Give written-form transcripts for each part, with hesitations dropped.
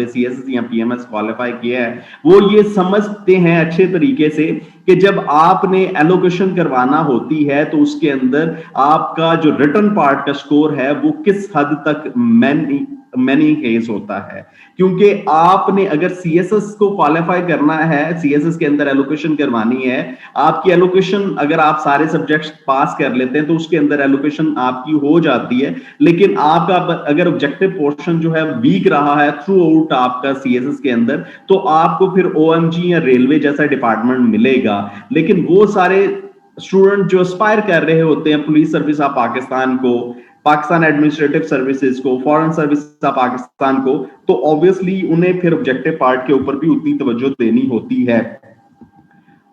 CSS या PMS qualify किया है, वो ये समझते हैं अच्छे तरीके से कि जब आपने एलोकेशन करवाना होती है तो उसके अंदर आपका जो रिटर्न पार्ट का स्कोर है वो किस हद तक मैनी केस होता है। क्योंकि आपने अगर सीएसएस को क्वालिफाई करना है, सीएसएस के अंदर एलोकेशन करवानी है, आपकी एलोकेशन अगर आप सारे सब्जेक्ट्स पास कर लेते हैं तो उसके अंदर एलोकेशन आपकी हो जाती है। लेकिन आपका अगर ऑब्जेक्टिव पोर्शन जो है वीक रहा है थ्रू आउट आपका सीएसएस के अंदर, तो आपको फिर ओएमजी या रेलवे जैसा डिपार्टमेंट मिलेगा। लेकिन वो सारे स्टूडेंट जो एस्पायर कर रहे होते हैं पुलिस सर्विस ऑफ पाकिस्तान को, पाकिस्तान एडमिनिस्ट्रेटिव सर्विसेज को, फॉरेन सर्विस ऑफ पाकिस्तान को, तो ऑब्वियसली उन्हें फिर ऑब्जेक्टिव पार्ट के ऊपर भी उतनी तवज्जो देनी होती है।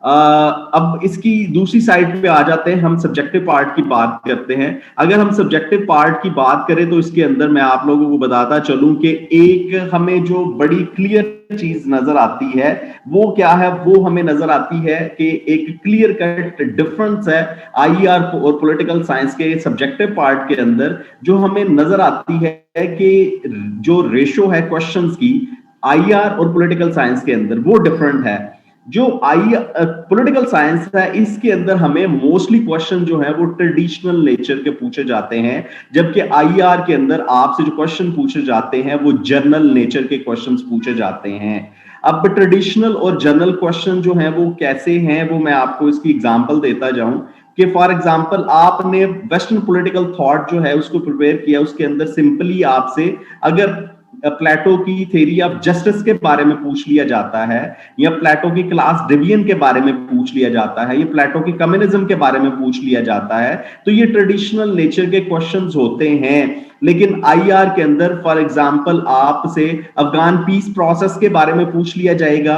अब इसकी दूसरी साइड पे आ जाते हैं, हम सब्जेक्टिव पार्ट की बात करते हैं। अगर हम सब्जेक्टिव पार्ट की बात करें तो इसके अंदर मैं आप लोगों को बताता चलूं कि एक हमें जो बड़ी क्लियर चीज नजर आती है वो क्या है, वो हमें नजर आती है कि एक क्लियर कट डिफरेंस है आईआर और पॉलिटिकल साइंस के सब्जेक्टिव पार्ट के अंदर। जो हमें नजर आती है कि जो रेशो है क्वेश्चंस की आईआर और पॉलिटिकल साइंस के अंदर वो डिफरेंट है। जो पॉलिटिकल साइंस है इसके अंदर हमें मोस्टली क्वेश्चन जो है वो ट्रेडिशनल नेचर के पूछे जाते हैं, जबकि आईआर के अंदर आपसे जो क्वेश्चन पूछे जाते हैं वो जनरल नेचर के क्वेश्चंस पूछे जाते हैं। अब ट्रेडिशनल और जनरल क्वेश्चन जो है वो कैसे हैं वो मैं आपको इसकी एग्जांपल देता जाऊं कि फॉर एग्जांपल आपने वेस्टर्न पॉलिटिकल थॉट जो है उसको प्रिपेयर किया, उसके अंदर सिंपली आपसे अगर प्लेटो की थ्योरी ऑफ जस्टिस के बारे में पूछ लिया जाता है, या प्लेटो की क्लास डिवीजन के बारे में पूछ लिया जाता है, या प्लेटो की कम्युनिज्म के बारे में पूछ लिया जाता है, तो ये ट्रेडिशनल नेचर के क्वेश्चंस होते हैं। लेकिन आईआर के अंदर फॉर एग्जांपल आपसे अफगान पीस प्रोसेस के बारे में पूछ लिया जाएगा,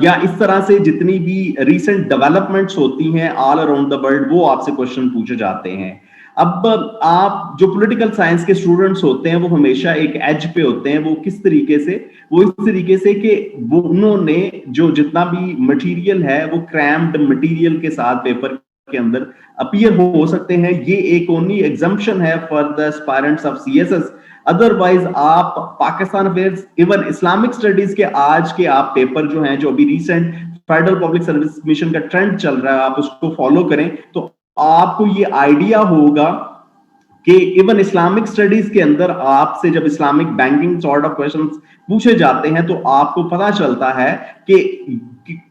या इस तरह से जितनी भी रिसेंट डेवलपमेंट्स होती हैं ऑल अराउंड द वर्ल्ड वो आपसे क्वेश्चन पूछे जाते हैं। अब आप जो पॉलिटिकल साइंस के स्टूडेंट्स होते हैं वो हमेशा एक एज पे होते हैं। वो किस तरीके से, वो इस तरीके से कि वो उन्होंने जो जितना भी मटेरियल है वो क्रैम्ड मटेरियल के साथ पेपर के अंदर अपीयर हो सकते हैं। ये एक ओनली एग्जम्पशन है for the aspirants of CSS. Otherwise आप Pakistan affairs even Islamic studies के आज के आप पेपर जो हैं, जो अभी recent federal public service commission का ट्रेंड चल रहा है, आप उसको फॉलो करें तो आपको ये आइडिया होगा कि इवन इस्लामिक स्टडीज के अंदर आपसे जब Islamic banking sort of questions पूछे जाते हैं तो आपको पता चलता है कि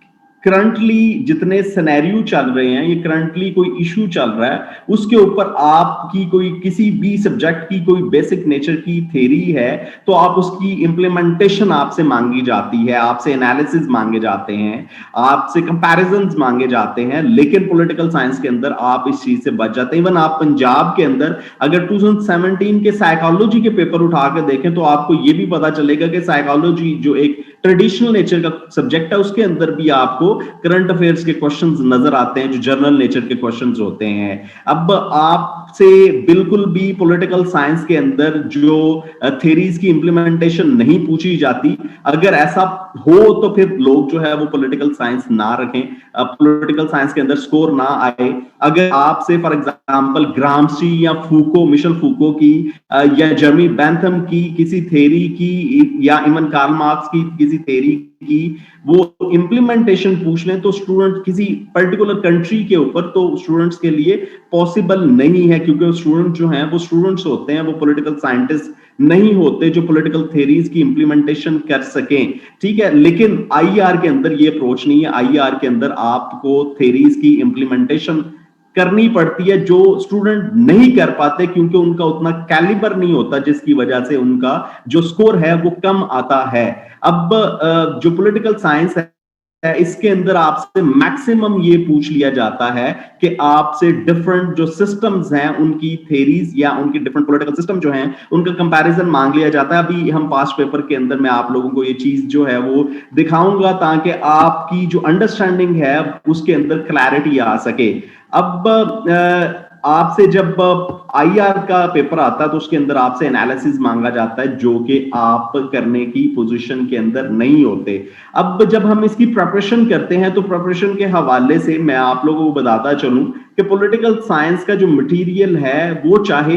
करंटली जितने सिनेरियो चल रहे हैं, ये करंटली कोई इशू चल रहा है, उसके ऊपर आपकी कोई किसी भी सब्जेक्ट की कोई बेसिक नेचर की थ्योरी है तो आप उसकी इंप्लीमेंटेशन आपसे मांगी जाती है, आपसे एनालिसिस मांगे जाते हैं, आपसे कंपैरिजंस मांगे जाते हैं। लेकिन पॉलिटिकल साइंस के अंदर आप इस चीज से बच जाते हैं। इवन आप पंजाब के अंदर अगर 2017 के साइकोलॉजी के पेपर उठा के देखें तो आपको ये भी पता चलेगा कि साइकोलॉजी जो एक ट्रेडिशनल नेचर का सब्जेक्ट है उसके अंदर भी आपको करंट अफेयर्स के क्वेश्चंस नजर आते हैं जो जनरल नेचर के क्वेश्चंस होते हैं। अब आपसे बिल्कुल भी पॉलिटिकल साइंस के अंदर जो थ्योरीज की इंप्लीमेंटेशन नहीं पूछी जाती, अगर ऐसा हो तो फिर लोग जो है वो पॉलिटिकल साइंस ना रखें, पॉलिटिकल साइंस के अंदर स्कोर ना आए। अगर आपसे फॉर एग्जांपल ग्रामशी या फूको, मिशेल फूको की या जर्मी बेंथम की किसी थ्योरी की या इवन कार्ल मार्क्स की किसी थ्योरी की वो इंप्लीमेंटेशन पूछ लें तो स्टूडेंट किसी पर्टिकुलर कंट्री के ऊपर, तो स्टूडेंट्स के लिए पॉसिबल नहीं है, क्योंकि स्टूडेंट जो हैं वो स्टूडेंट्स होते हैं, वो पॉलिटिकल साइंटिस्ट नहीं होते जो पॉलिटिकल थ्योरीज की इंप्लीमेंटेशन कर सकें। ठीक है, लेकिन आईआर के अंदर ये अप्रोच नहीं है। आईआर के अंदर आपको थ्योरीज की इंप्लीमेंटेशन करनी पड़ती है जो स्टूडेंट नहीं कर पाते क्योंकि उनका उतना कैलिबर नहीं होता, जिसकी वजह से उनका जो स्कोर है वो कम आता है। अब जो पॉलिटिकल साइंस है इसके अंदर आपसे मैक्सिमम ये पूछ लिया जाता है कि आपसे डिफरेंट जो सिस्टम्स हैं उनकी थ्योरीज या उनकी डिफरेंट पॉलिटिकल सिस्टम जो हैं उनका कंपैरिजन मांग लिया जाता है। अभी हम पास्ट पेपर के अंदर मैं आप लोगों को ये चीज जो है वो दिखाऊंगा ताकि आपकी जो अंडरस्टैंडिंग है उसके अंदर क्लैरिटी आ सके। अब आपसे जब आईआर का पेपर आता है तो उसके अंदर आपसे एनालिसिस मांगा जाता है जो कि आप करने की पोजीशन के अंदर नहीं होते। अब जब हम इसकी प्रिपरेशन करते हैं तो प्रिपरेशन के हवाले से मैं आप लोगों को बताता चलूं कि पॉलिटिकल साइंस का जो मटेरियल है वो चाहे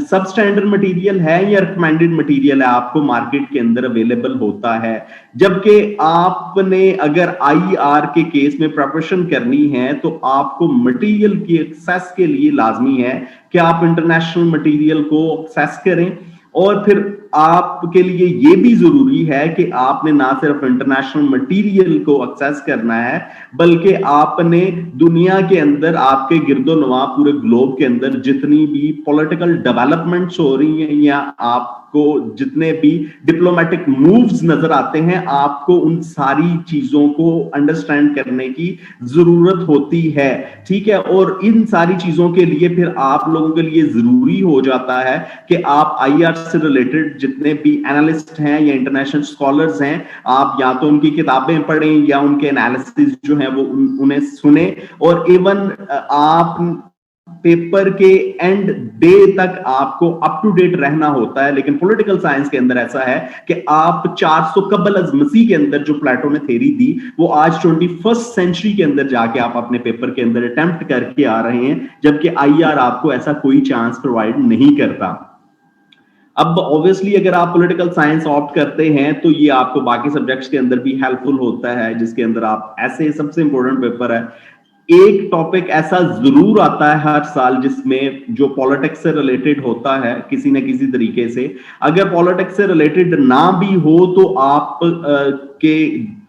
सब स्टैंडर्ड मटेरियल है या रिकमेंडेड मटेरियल है, आपको मार्केट के अंदर अवेलेबल होता है। जबकि आपने अगर आईआर के केस में प्रिपरेशन करनी है तो आपको मटेरियल की एक्सेस के लिए लाजमी है कि आप इंटरनेशनल मटेरियल को एक्सेस करें, और फिर आपके लिए ये भी जरूरी है कि आपने ना सिर्फ इंटरनेशनल मटेरियल को एक्सेस करना है, बल्कि आपने दुनिया के अंदर आपके गिरदोनवा पूरे ग्लोब के अंदर जितनी भी पॉलिटिकल डेवलपमेंट्स हो रही हैं या आपको जितने भी डिप्लोमेटिक मूव्स नजर आते हैं, आपको उन सारी चीजों को अंडरस्टैंड करने की जरूरत होती है। ठीक है, और इन सारी चीजों के लिए फिर आप लोगों के लिए जरूरी हो जाता है कि आप आईआर से रिलेटेड जितने भी एनालिस्ट हैं या इंटरनेशनल स्कॉलर्स हैं, आप या तो उनकी किताबें पढ़ें या उनके एनालिसिस जो है वो उन्हें सुने, और इवन आप पेपर के एंड डे तक आपको अप टू डेट रहना होता है। लेकिन पॉलिटिकल साइंस के अंदर ऐसा है कि आप 400 कबल अज मसीह के अंदर जो प्लेटो ने थ्योरी दी वो आज 21st सेंचुरी के अंदर जाके आप अपने पेपर के अंदर अटेम्प्ट करके आ रहे हैं, जबकि आईआर आपको ऐसा कोई चांस प्रोवाइड नहीं करता। अब ऑब्वियसली अगर आप पॉलिटिकल साइंस ऑप्ट करते हैं तो ये आपको बाकी सब्जेक्ट्स के अंदर भी हेल्पफुल होता है, जिसके अंदर आप ऐसे सबसे इंपॉर्टेंट पेपर है, एक टॉपिक ऐसा जरूर आता है हर साल जिसमें जो पॉलिटिक्स से रिलेटेड होता है किसी न किसी तरीके से। अगर पॉलिटिक्स से रिलेटेड ना भी हो तो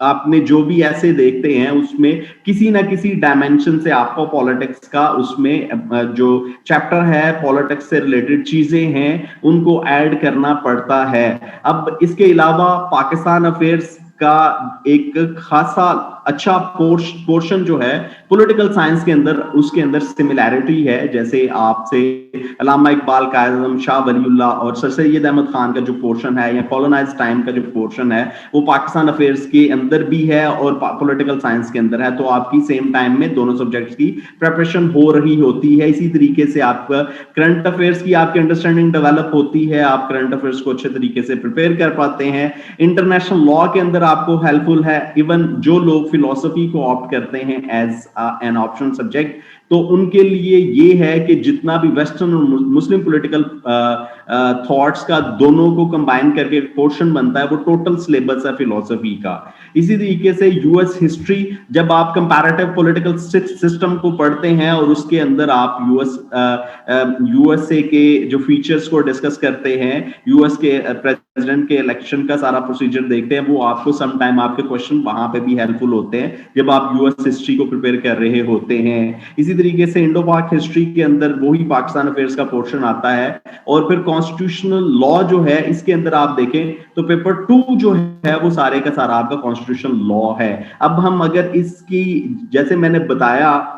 आपने जो भी ऐसे देखते हैं उसमें किसी ना किसी डायमेंशन से आपको पॉलिटिक्स का उसमें जो चैप्टर है पॉलिटिक्स से रिलेटेड चीजें हैं उनको ऐड करना पड़ता है। अब इसके अलावा पाकिस्तान अफेयर्स का एक खासा अच्छा पोर्शन जो है पॉलिटिकल साइंस के अंदर, उसके अंदर सिमिलैरिटी है। जैसे आपसे अल्लामा इकबाल, कायद आज़म, शाह वलीउल्लाह और सर सैयद अहमद खान का जो पोर्शन है या कॉलोनाइज टाइम का जो पोर्शन है वो पाकिस्तान अफेयर्स के अंदर भी है और पॉलिटिकल साइंस के अंदर है, तो आपकी सेम टाइम में दोनों सब्जेक्ट्स की प्रिपरेशन हो रही होती है। इसी तरीके से आपका करंट अफेयर्स की आपकी अंडरस्टैंडिंग डेवलप होती है, आप करंट अफेयर्स को अच्छे तरीके से प्रिपेयर कर पाते हैं। इंटरनेशनल लॉ के अंदर आपको हेल्पफुल है। इवन जो लोग फिलॉसफी को ऑप्ट करते हैं एज एन ऑप्शनल सब्जेक्ट, तो उनके लिए ये है कि जितना भी वेस्टर्न और मुस्लिम पॉलिटिकल थॉट्स का दोनों को कंबाइन करके पोर्शन बनता है वो टोटल सिलेबस है फिलॉसफी का। इसी तरीके से यूएस हिस्ट्री, जब आप कंपैरेटिव पॉलिटिकल सिस्टम को पढ़ते हैं और उसके अंदर आप यूएसए के जो फीचर्स को डिस्कस करते हैं, यूएस के प्रेसिडेंट के इलेक्शन का सारा प्रोसीजर देखते हैं, वो आपको सम टाइम आपके क्वेश्चन वहां पे भी हेल्पफुल होते हैं जब आप यूएस हिस्ट्री को प्रिपेयर कर रहे होते हैं। इसी तरीके से इंडो पाक हिस्ट्री के अंदर वही पाकिस्तान अफेयर्स का पोर्शन आता है। और फिर कॉन्स्टिट्यूशनल लॉ जो है इसके अंदर आप देखें तो पेपर 2 जो है वो सारे का सारा आपका कॉन्स्टिट्यूशनल लॉ है। अब हम अगर इसकी, जैसे मैंने बताया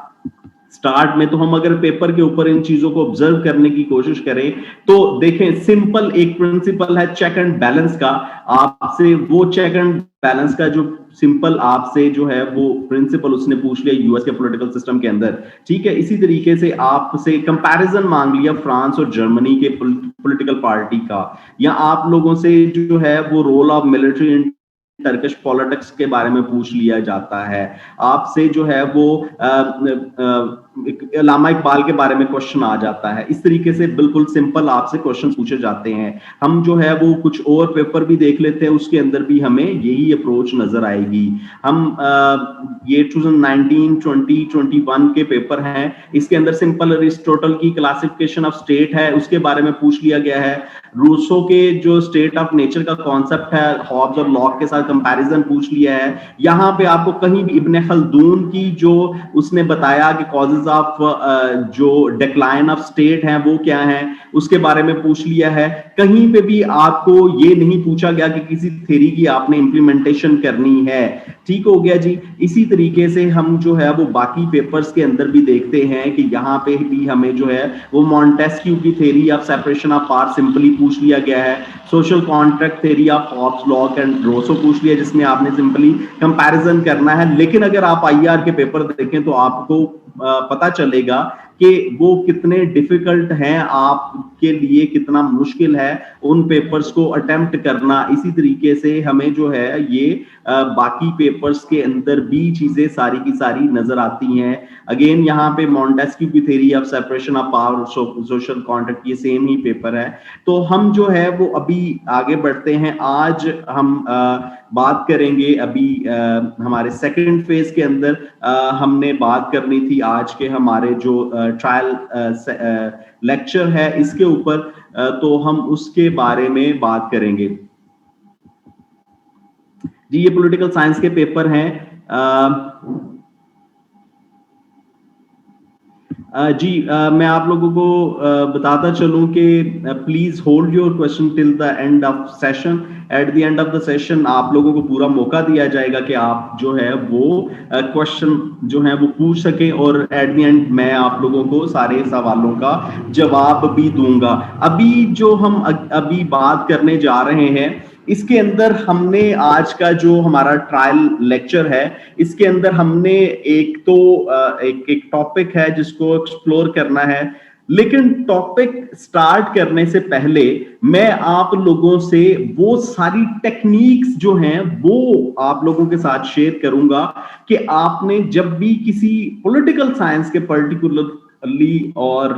स्टार्ट में, तो हम अगर पेपर के ऊपर इन चीजों को ऑब्जर्व करने की कोशिश करें तो देखें सिंपल एक प्रिंसिपल है चेक एंड बैलेंस का। आपसे वो चेक एंड बैलेंस का जो सिंपल आपसे जो है वो प्रिंसिपल उसने पूछ लिया यूएस के पॉलिटिकल सिस्टम के अंदर, ठीक है। इसी तरीके से आपसे कंपैरिजन मांग लिया फ्रांस और जर्मनी के पॉलिटिकल पार्टी का, या आप लोगों से जो है वो role of military in Turkish politics के बारे में पूछ लिया जाता है। आपसे जो है वो अल्लामा इकबाल के बारे में क्वेश्चन आ जाता है। इस तरीके से बिल्कुल सिंपल आपसे क्वेश्चन पूछे जाते हैं। हम जो है वो कुछ और पेपर भी देख लेते हैं, उसके अंदर भी हमें यही अप्रोच नजर आएगी। हम ये 2019, 20, 21 के पेपर हैं, इसके अंदर सिंपल अरिस्टोटल की क्लासिफिकेशन ऑफ स्टेट है, उसके बारे में पूछ लिया गया है। रूसो के जो स्टेट ऑफ नेचर का कॉन्सेप्ट है हॉब्स और लॉक के साथ कंपैरिजन पूछ लिया है। यहाँ पे आपको कहीं भी इब्ने खल्दून की जो उसने बताया कि कॉजेज ऑफ जो डिक्लाइन ऑफ स्टेट है वो क्या है, उसके बारे में पूछ लिया है। कहीं पे भी आपको ये नहीं पूछा गया कि किसी थ्योरी की आपने इंप्लीमेंटेशन करनी है। ठीक हो गया जी। इसी तरीके से हम जो है वो बाकी पेपर्स के अंदर भी देखते हैं कि यहाँ पे भी हमें जो है वो मॉन्टेस्क्यू की theory of separation of power simply पूछ लिया गया है। Social contract theory of Hobbes, Locke and Rousseau पूछ लिया, जिसमें आपने सिंपली कंपैरिजन करना है। लेकिन अगर आप आईआर के पेपर देखें तो आपको पता चलेगा कि वो कितने डिफिकल्ट हैं, आपके लिए कितना मुश्किल है उन पेपर्स को अटेम्प्ट करना। इसी तरीके से हमें जो है ये बाकी पेपर्स के अंदर भी चीजें सारी की सारी नजर आती हैं। अगेन यहाँ पे मॉन्टेस्क्यू की theory of separation of power, social contract, ये सेम ही पेपर है। तो हम जो है वो अभी आगे बढ़ते हैं। आज हम बात करेंगे अभी हमारे सेकंड फेज के अंदर हमने बात करनी थी आज के हमारे जो ट्रायल लेक्चर है इसके ऊपर, तो हम उसके बारे में बात करेंगे। जी ये पॉलिटिकल साइंस के पेपर हैं। जी मैं आप लोगों को बताता चलूं कि please hold your question till the end of session. At the end of the session आप लोगों को पूरा मौका दिया जाएगा कि आप जो है वो क्वेश्चन जो है वो पूछ सकें, और एट द एंड मैं आप लोगों को सारे सवालों का जवाब भी दूंगा। अभी जो हम अभी बात करने जा रहे हैं इसके अंदर हमने आज का जो हमारा ट्रायल लेक्चर है इसके अंदर हमने एक तो एक टॉपिक है जिसको एक्सप्लोर करना है। लेकिन टॉपिक स्टार्ट करने से पहले मैं आप लोगों से वो सारी टेक्निक्स जो हैं वो आप लोगों के साथ शेयर करूंगा कि आपने जब भी किसी पॉलिटिकल साइंस के पर्टिकुलर और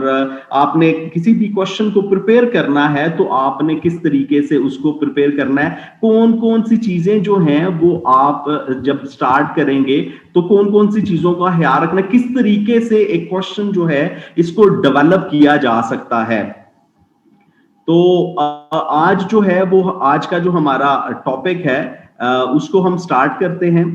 आपने किसी भी क्वेश्चन को प्रिपेयर करना है तो आपने किस तरीके से उसको प्रिपेयर करना है, कौन कौन सी चीजें जो हैं वो आप जब स्टार्ट करेंगे तो कौन कौन सी चीजों का ख्याल रखना, किस तरीके से एक क्वेश्चन जो है इसको डेवलप किया जा सकता है। तो आज जो है वो आज का जो हमारा टॉपिक है उसको हम स्टार्ट करते हैं।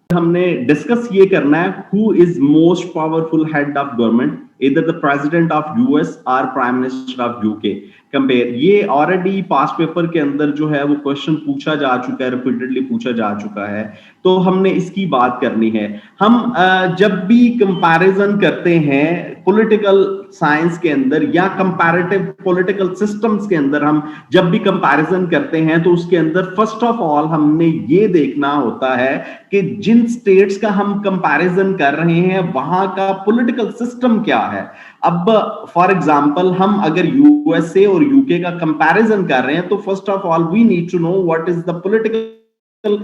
हमने डिस्कस ये करना है who is most powerful head of government, इधर द प्रेसिडेंट ऑफ यूएस और prime minister of UK. Compare, ये ऑलरेडी पास्ट पेपर के अंदर जो है वो क्वेश्चन पूछा जा चुका है, रिपीटेडली पूछा जा चुका है, तो हमने इसकी बात करनी है। हम जब भी कंपैरिजन करते हैं पॉलिटिकल साइंस के अंदर या कंपैरेटिव पॉलिटिकल सिस्टम्स के अंदर, हम जब भी कंपैरिजन करते हैं तो उसके अंदर फर्स्ट ऑफ ऑल हमने ये देखना होता है कि जिन स्टेट्स का हम कंपैरिजन कर रहे हैं वहां का पॉलिटिकल सिस्टम क्या है। अब फॉर एग्जांपल हम अगर यूएसए और यूके का कंपैरिजन कर रहे हैं तो first of all we need to know what is the political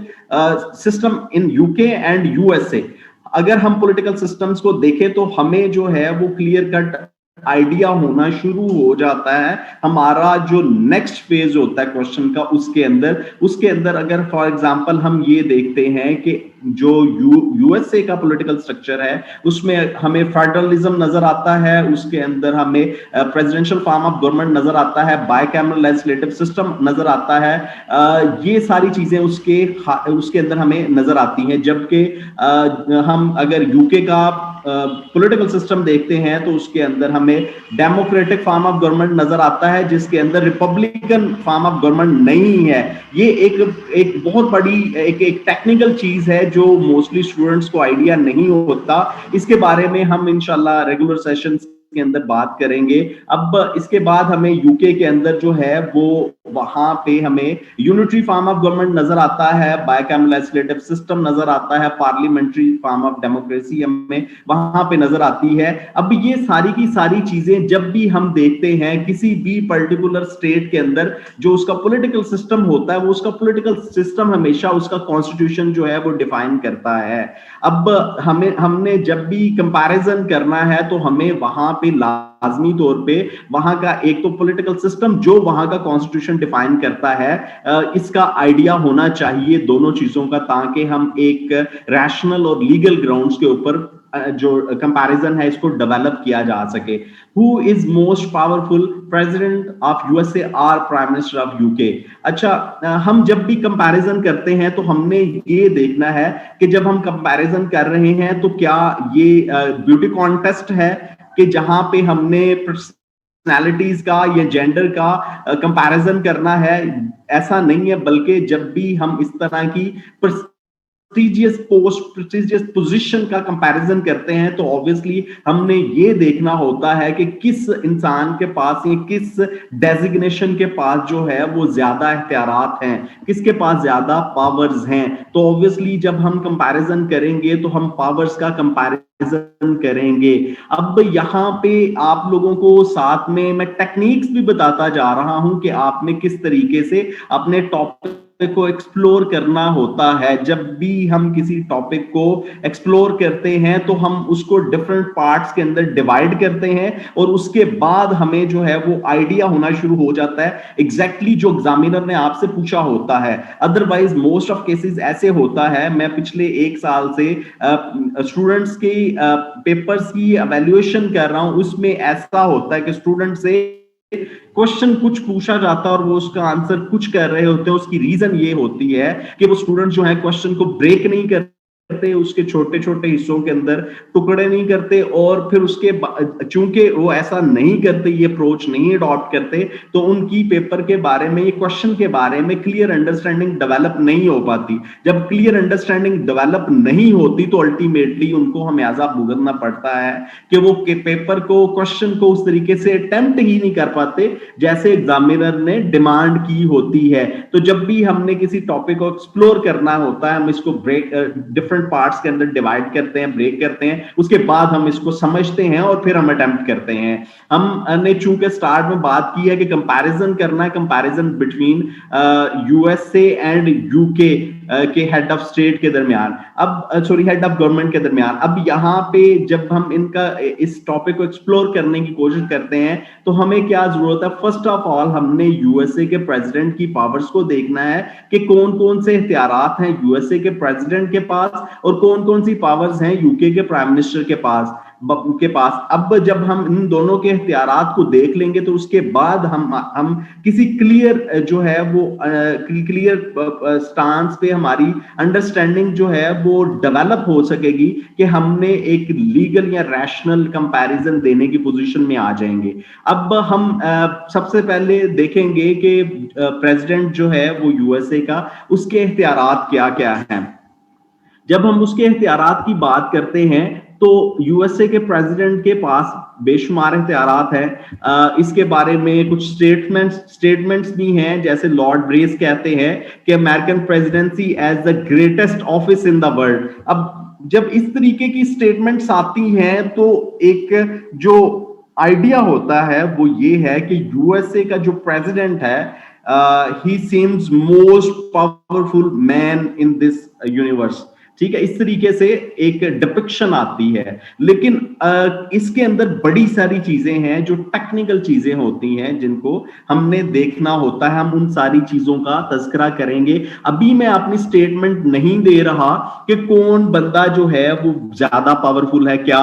system in UK and USA. अगर हम पॉलिटिकल सिस्टम्स को देखें तो हमें जो है वो क्लियर कट आइडिया होना शुरू हो जाता है हमारा जो नेक्स्ट फेज होता है क्वेश्चन का। उसके अंदर अगर फॉर एग्जांपल हम ये देखते हैं कि जो यूएसए का पॉलिटिकल स्ट्रक्चर है उसमें हमें फेडरलिज्म नजर आता है, उसके अंदर हमें प्रेसिडेंशियल फॉर्म ऑफ गवर्नमेंट नजर आता है, बाइकैमरल लेजिस्लेटिव सिस्टम नजर आता है, ये सारी चीजें उसके अंदर हमें नजर आती हैं। जबकि हम अगर यूके का पॉलिटिकल सिस्टम देखते हैं तो उसके अंदर हमें डेमोक्रेटिक फॉर्म ऑफ गवर्नमेंट नजर आता है जिसके अंदर रिपब्लिकन फॉर्म ऑफ गवर्नमेंट नहीं है। ये एक बहुत बड़ी एक टेक्निकल चीज है जो मोस्टली स्टूडेंट्स को आइडिया नहीं होता। इसके बारे में हम इंशाल्लाह रेगुलर सेशंस के अंदर बात करेंगे। अब इसके बाद हमें यूके के अंदर जो है वो वहां पे हमें यूनिटरी फॉर्म ऑफ गवर्नमेंट नजर आता है, बाइकैमरल लेजिस्लेटिव सिस्टम नजर आता है, पार्लियामेंट्री फॉर्म ऑफ डेमोक्रेसी हमें वहां पे नजर आती है। अब ये सारी की सारी चीजें जब भी हम देखते हैं किसी भी पर्टिकुलर स्टेट के अंदर जो उसका पॉलिटिकल सिस्टम होता है वो उसका पॉलिटिकल सिस्टम हमेशा उसका कॉन्स्टिट्यूशन जो है वो डिफाइन करता है। अब हमने जब भी कंपैरिजन करना है तो हमें वहां पे लाजमी तौर पे वहां का एक तो पॉलिटिकल सिस्टम जो वहां का कॉन्स्टिट्यूशन डिफाइन करता है इसका आइडिया होना चाहिए दोनों चीजों का, ताकि हम एक रैशनल और लीगल ग्राउंड्स के ऊपर जो कंपैरिजन है इसको डेवलप किया जा सके। Who is most powerful, president of USA और प्राइम मिनिस्टर ऑफ यूके। अच्छा, हम जब भी कंपैरिजन करते हैं तो हमने ये देखना है कि जब हम कंपैरिजन कर रहे हैं तो क्या ये ब्यूटी कॉन्टेस्ट है कि जहां पे हमने पर्सनैलिटीज का या जेंडर का कंपैरिजन करना है। ऐसा नहीं है, बल्कि जब भी हम इस तरह की प्रेस्टिजियस पोस्ट, प्रेस्टिजियस पोजीशन का कंपैरिजन करते हैं तो ऑब्वियसली हमने ये देखना होता है कि किस इंसान के पास या किस डेजिग्नेशन के पास जो है वो ज्यादा इख्तियारात हैं, किसके पास ज्यादा पावर्स हैं। तो ऑब्वियसली जब हम कंपैरिजन करेंगे तो हम पावर्स का कंपैरिजन करेंगे। अब यहाँ पे आप लोगों को साथ में मैं टेक्निक्स भी बताता जा रहा हूं कि आपने किस तरीके से अपने टॉपिक को एक्सप्लोर करना होता है। जब भी हम किसी टॉपिक को एक्सप्लोर करते हैं तो हम उसको डिफरेंट पार्ट्स के अंदर डिवाइड करते हैं और उसके बाद हमें जो है वो आइडिया होना शुरू हो जाता है एग्जैक्टली जो एग्जामिनर ने आपसे पूछा होता है। अदरवाइज मोस्ट ऑफ केसेस ऐसे होता है, मैं पिछले 1 साल से स्टूडेंट्स के पेपर्स की एवेल्युएशन कर रहा हूं, उसमें ऐसा होता है कि स्टूडेंट से क्वेश्चन कुछ पूछा जाता है और वो उसका आंसर कुछ कर रहे होते हैं। उसकी रीजन ये होती है कि वो स्टूडेंट जो है क्वेश्चन को ब्रेक नहीं करते, उसके छोटे छोटे हिस्सों के अंदर टुकड़े नहीं करते, और फिर उसके चूंकि वो ऐसा नहीं करते, ये अप्रोच नहीं अडॉप्ट करते, तो उनकी पेपर के बारे में, ये क्वेश्चन के बारे में क्लियर अंडरस्टैंडिंग डेवलप नहीं हो पाती। जब क्लियर अंडरस्टैंडिंग डेवलप नहीं होती तो अल्टीमेटली उनको हमेशा भुगतना पड़ता है कि वो के पेपर को, क्वेश्चन को उस तरीके से अटेम्प्ट ही नहीं कर पाते जैसे एग्जामिनर ने डिमांड की होती है। तो जब भी हमने किसी टॉपिक को एक्सप्लोर करना होता है, हम इसको ब्रेक डिफरेंट पार्ट्स के अंदर डिवाइड करते हैं, ब्रेक करते हैं, उसके बाद हम इसको समझते हैं और फिर हम अटेम्प्ट करते हैं। हमने चूंकि स्टार्ट में बात की है कि कंपैरिजन करना है, comparison between USA and UK के हेड ऑफ स्टेट के दरमियान, अब हेड ऑफ गवर्नमेंट के दरमियान। अब यहाँ पे जब हम इनका इस टॉपिक को एक्सप्लोर करने की कोशिश करते हैं तो हमें क्या जरूरत है? फर्स्ट ऑफ ऑल हमने यूएसए के प्रेसिडेंट की पावर्स को देखना है कि कौन कौन से इख्तियारात हैं यूएसए के प्रेसिडेंट के पास और कौन कौन सी पावर्स हैं यूके के प्राइम मिनिस्टर के पास। अब जब हम इन दोनों के इख्तियारात को देख लेंगे तो उसके बाद हम किसी क्लियर जो है वो क्लियर स्टांस पे हमारी अंडरस्टैंडिंग जो है वो डेवलप हो सकेगी कि हमने एक लीगल या रैशनल कंपैरिजन देने की पोजीशन में आ जाएंगे। अब हम सबसे पहले देखेंगे कि प्रेसिडेंट जो है वो यूएसए का, उसके इख्तियारात क्या क्या हैं। जब हम उसके इख्तियारात की बात करते हैं तो यूएसए के प्रेसिडेंट के पास बेशुमार इख्तियारात हैं। इसके बारे में कुछ स्टेटमेंट्स भी हैं, जैसे लॉर्ड ब्रेस कहते हैं कि American presidency as the greatest office in the world. अब जब इस तरीके की स्टेटमेंट्स आती हैं तो एक जो आइडिया होता है वो ये है कि यूएसए का जो प्रेसिडेंट है, ही seems most powerful man in this universe. ठीक है, इस तरीके से एक डिपिक्शन आती है। लेकिन इसके अंदर बड़ी सारी चीजें हैं जो टेक्निकल चीजें होती हैं जिनको हमने देखना होता है। हम उन सारी चीजों का तज़किरा करेंगे। अभी मैं अपनी स्टेटमेंट नहीं दे रहा कि कौन बंदा जो है वो ज्यादा पावरफुल है, क्या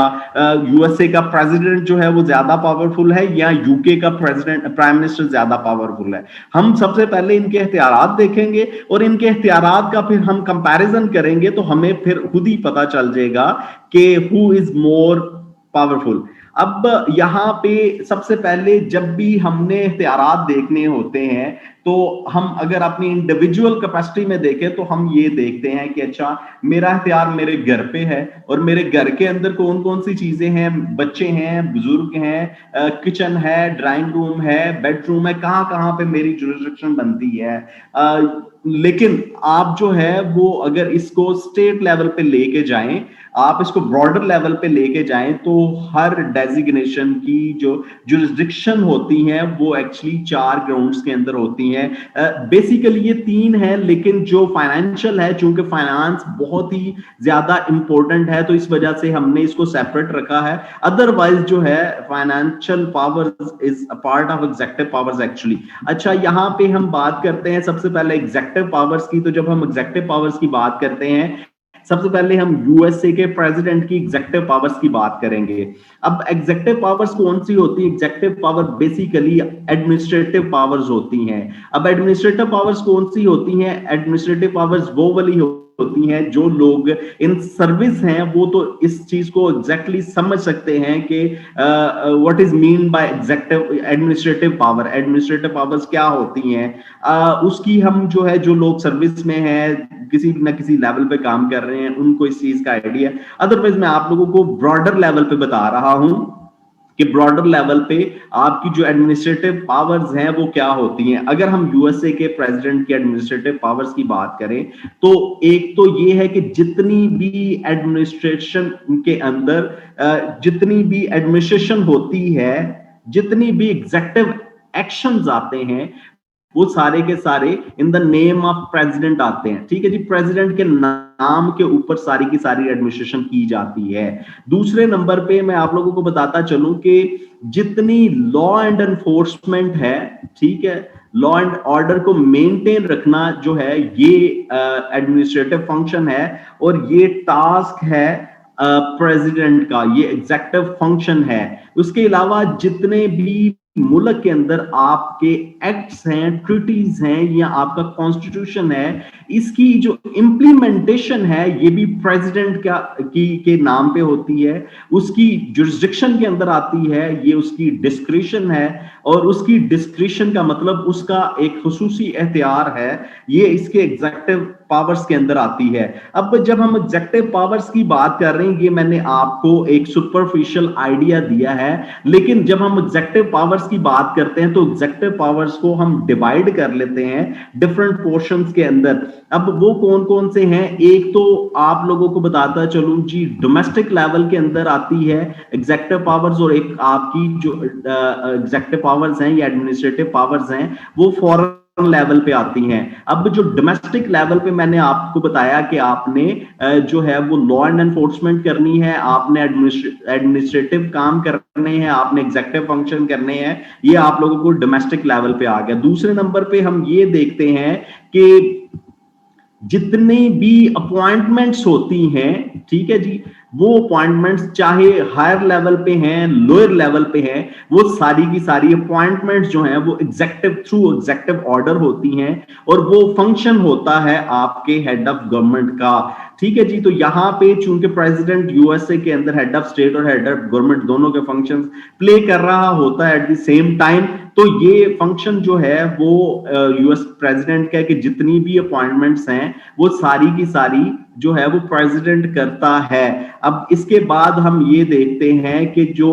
यूएसए का प्रेसिडेंट जो है वो ज्यादा पावरफुल है या यूके का प्रेसिडेंट प्राइम मिनिस्टर ज्यादा पावरफुल है। हम सबसे पहले इनके इख्तियारात देखेंगे और इनके इख्तियारात का फिर हम कंपैरिजन करेंगे तो हमें फिर खुद ही पता चल जाएगा कि हु इज मोर पावरफुल। अब यहाँ पे सबसे पहले जब भी हमने इख्तियारात देखने होते हैं तो हम अगर अपनी इंडिविजुअल कैपेसिटी में देखें तो हम ये देखते हैं कि अच्छा, मेरा इख्तियार मेरे घर पे है और मेरे घर के अंदर कौन कौन सी चीजें हैं, बच्चे हैं, बुजुर्ग हैं, किचन है, ड्राइंग रूम है, बेडरूम है, कहाँ कहाँ पे मेरी जुरिस्डिक्शन बनती है। लेकिन आप जो है वो अगर इसको स्टेट लेवल पे लेके जाएं, आप इसको ब्रॉडर लेवल पे लेके जाएं तो हर डेजिग्नेशन की जो जुरिस्डिक्शन होती हैं वो एक्चुअली 4 ग्राउंड्स के अंदर होती हैं। बेसिकली ये 3 है, लेकिन जो फाइनेंशियल है, चूंकि फाइनेंस बहुत ही ज्यादा इंपॉर्टेंट है तो इस वजह से हमने इसको सेपरेट रखा है। अदरवाइज जो है financial powers is a part of executive powers actually. अच्छा, यहाँ पे हम बात करते हैं सबसे पहले एग्जेक्टिव पावर्स की। तो जब हम एग्जेक्टिव पावर्स की बात करते हैं, सबसे पहले हम यूएसए के प्रेसिडेंट की एग्जेक्टिव पावर्स की बात करेंगे। अब एग्जेक्टिव पावर्स कौन सी होती है? Executive power basically administrative powers होती हैं। अब एडमिनिस्ट्रेटिव पावर्स कौन सी होती हैं? एडमिनिस्ट्रेटिव पावर्स वो वाली होती हैं जो लोग इन सर्विस हैं वो तो इस चीज को एग्जैक्टली समझ सकते हैं कि what is mean by executive administrative power. Administrative powers क्या होती हैं, उसकी हम जो है, जो लोग सर्विस में हैं, किसी न किसी लेवल पे काम कर रहे हैं, उनको इस चीज का आइडिया। अदरवाइज मैं आप लोगों को ब्रॉडर लेवल पे बता रहा हूं कि ब्रॉडर लेवल पे आपकी जो एडमिनिस्ट्रेटिव पावर्स हैं वो क्या होती हैं। अगर हम यूएसए के प्रेसिडेंट की एडमिनिस्ट्रेटिव पावर्स की बात करें तो एक तो ये है कि जितनी भी एडमिनिस्ट्रेशन के अंदर जितनी भी एडमिनिस्ट्रेशन होती है, जितनी भी एग्जेक्टिव एक्शंस आते हैं, वो सारे के सारे in the name of president आते हैं। ठीक है जी, प्रेसिडेंट के नाम के ऊपर सारी की सारी एडमिनिस्ट्रेशन की जाती है। दूसरे नंबर पे मैं आप लोगों को बताता चलूं कि जितनी लॉ एंड एनफोर्समेंट है, ठीक है, लॉ एंड ऑर्डर को मेंटेन रखना जो है ये एडमिनिस्ट्रेटिव फंक्शन है और ये टास्क है प्रेसिडेंट का, ये एग्जेक्टिव फंक्शन है। उसके अलावा जितने भी मुल्क के अंदर आपके एक्ट्स हैं, ट्रीटीज हैं या आपका कॉन्स्टिट्यूशन है, इसकी जो इम्प्लीमेंटेशन है ये भी प्रेसिडेंट के नाम पे होती है, उसकी जुरिस्डिक्शन के अंदर आती है, ये उसकी डिस्क्रिशन है और उसकी डिस्क्रिशन का मतलब उसका एक खुसूसी एख्तियार है, ये इसके एग्जेक्टिव पावर्स के अंदर आती है। अब जब हम एग्जेक्टिव पावर्स की बात कर रहे हैं, ये मैंने आपको एक सुपरफिशियल आइडिया दिया है, लेकिन जब हम एग्जेक्टिव पावर्स की बात करते हैं तो एग्जेक्टिव पावर्स को हम डिवाइड कर लेते हैं डिफरेंट पोर्शंस के अंदर। अब वो कौन कौन से हैं, एक तो आप लोगों को बताता चलूं जी, डोमेस्टिक लेवल के अंदर आती है एग्जेक्टिव पावर्स, और एक आपकी जो एग्जेक्टिव पावर्स हैं या एडमिनिस्ट्रेटिव पावर्स हैं वो फॉरेन लेवल पे आती हैं। अब जो डोमेस्टिक लेवल पे मैंने आपको बताया कि आपने जो है वो लॉ एंड एनफोर्समेंट करनी है, आपने एडमिनिस्ट्रेटिव काम करने हैं, आपने एग्जेक्टिव फंक्शन करने हैं, ये आप लोगों को डोमेस्टिक लेवल पे आ गया। दूसरे नंबर पे हम ये देखते हैं कि जितनी भी अपॉइंटमेंट्स होती हैं, ठीक है जी, वो अपॉइंटमेंट्स चाहे हायर लेवल पे हैं, लोअर लेवल पे हैं, वो सारी की सारी अपॉइंटमेंट्स जो हैं वो एग्जेक्टिव थ्रू एग्जेक्टिव ऑर्डर होती हैं और वो फंक्शन होता है आपके हेड ऑफ गवर्नमेंट का। ठीक है जी, तो यहां पे चूंकि प्रेसिडेंट यूएसए के अंदर हेड ऑफ स्टेट और हेड ऑफ गवर्नमेंट दोनों के फंक्शंस प्ले कर रहा होता है एट द सेम टाइम, तो ये फंक्शन जो है वो यूएस प्रेसिडेंट का है कि जितनी भी अपॉइंटमेंट्स हैं वो सारी की सारी जो है वो प्रेसिडेंट करता है। अब इसके बाद हम ये देखते हैं कि जो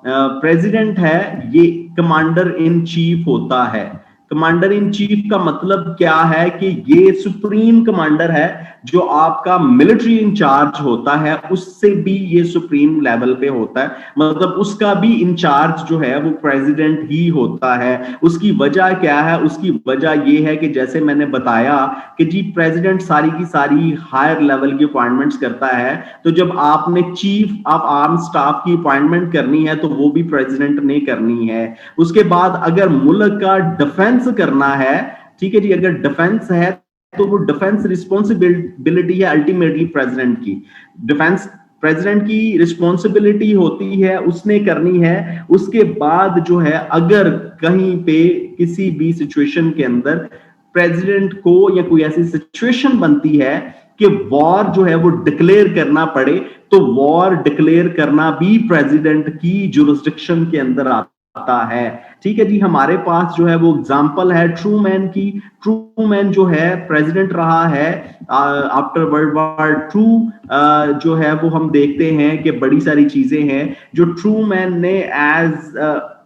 प्रेसिडेंट है ये कमांडर इन चीफ होता है। कमांडर इन चीफ का मतलब क्या है कि ये सुप्रीम कमांडर है, जो आपका मिलिट्री इंचार्ज होता है उससे भी ये सुप्रीम लेवल पे होता है, मतलब उसका भी इंचार्ज जो है वो प्रेसिडेंट ही होता है। उसकी वजह क्या है, उसकी वजह ये है कि जैसे मैंने बताया कि जी प्रेसिडेंट सारी की सारी हायर लेवल की अपॉइंटमेंट्स करता है, तो जब आपने चीफ ऑफ आर्म स्टाफ की अपॉइंटमेंट करनी है तो वो भी प्रेसिडेंट ने करनी है। उसके बाद अगर मुल्क का डिफेंस करना है, ठीक है जी, अगर डिफेंस है तो वो डिफेंस रिस्पॉन्सिबिलिटी है अल्टीमेटली प्रेसिडेंट की। डिफेंस प्रेसिडेंट की रिस्पॉन्सिबिलिटी होती है, उसने करनी है। उसके बाद जो है अगर कहीं पे किसी भी सिचुएशन के अंदर प्रेसिडेंट को या कोई ऐसी सिचुएशन बनती है कि वॉर जो है वो डिक्लेयर करना पड़े, तो वॉर डिक्लेयर करना भी प्रेसिडेंट की जुरिस्डिक्शन के अंदर आता है। ठीक है जी, हमारे पास जो है वो एग्जांपल है ट्रूमैन की। ट्रूमैन जो है प्रेसिडेंट रहा है आफ्टर वर्ल्ड वॉर टू, जो है वो हम देखते हैं कि बड़ी सारी चीजें हैं जो ट्रूमैन ने एज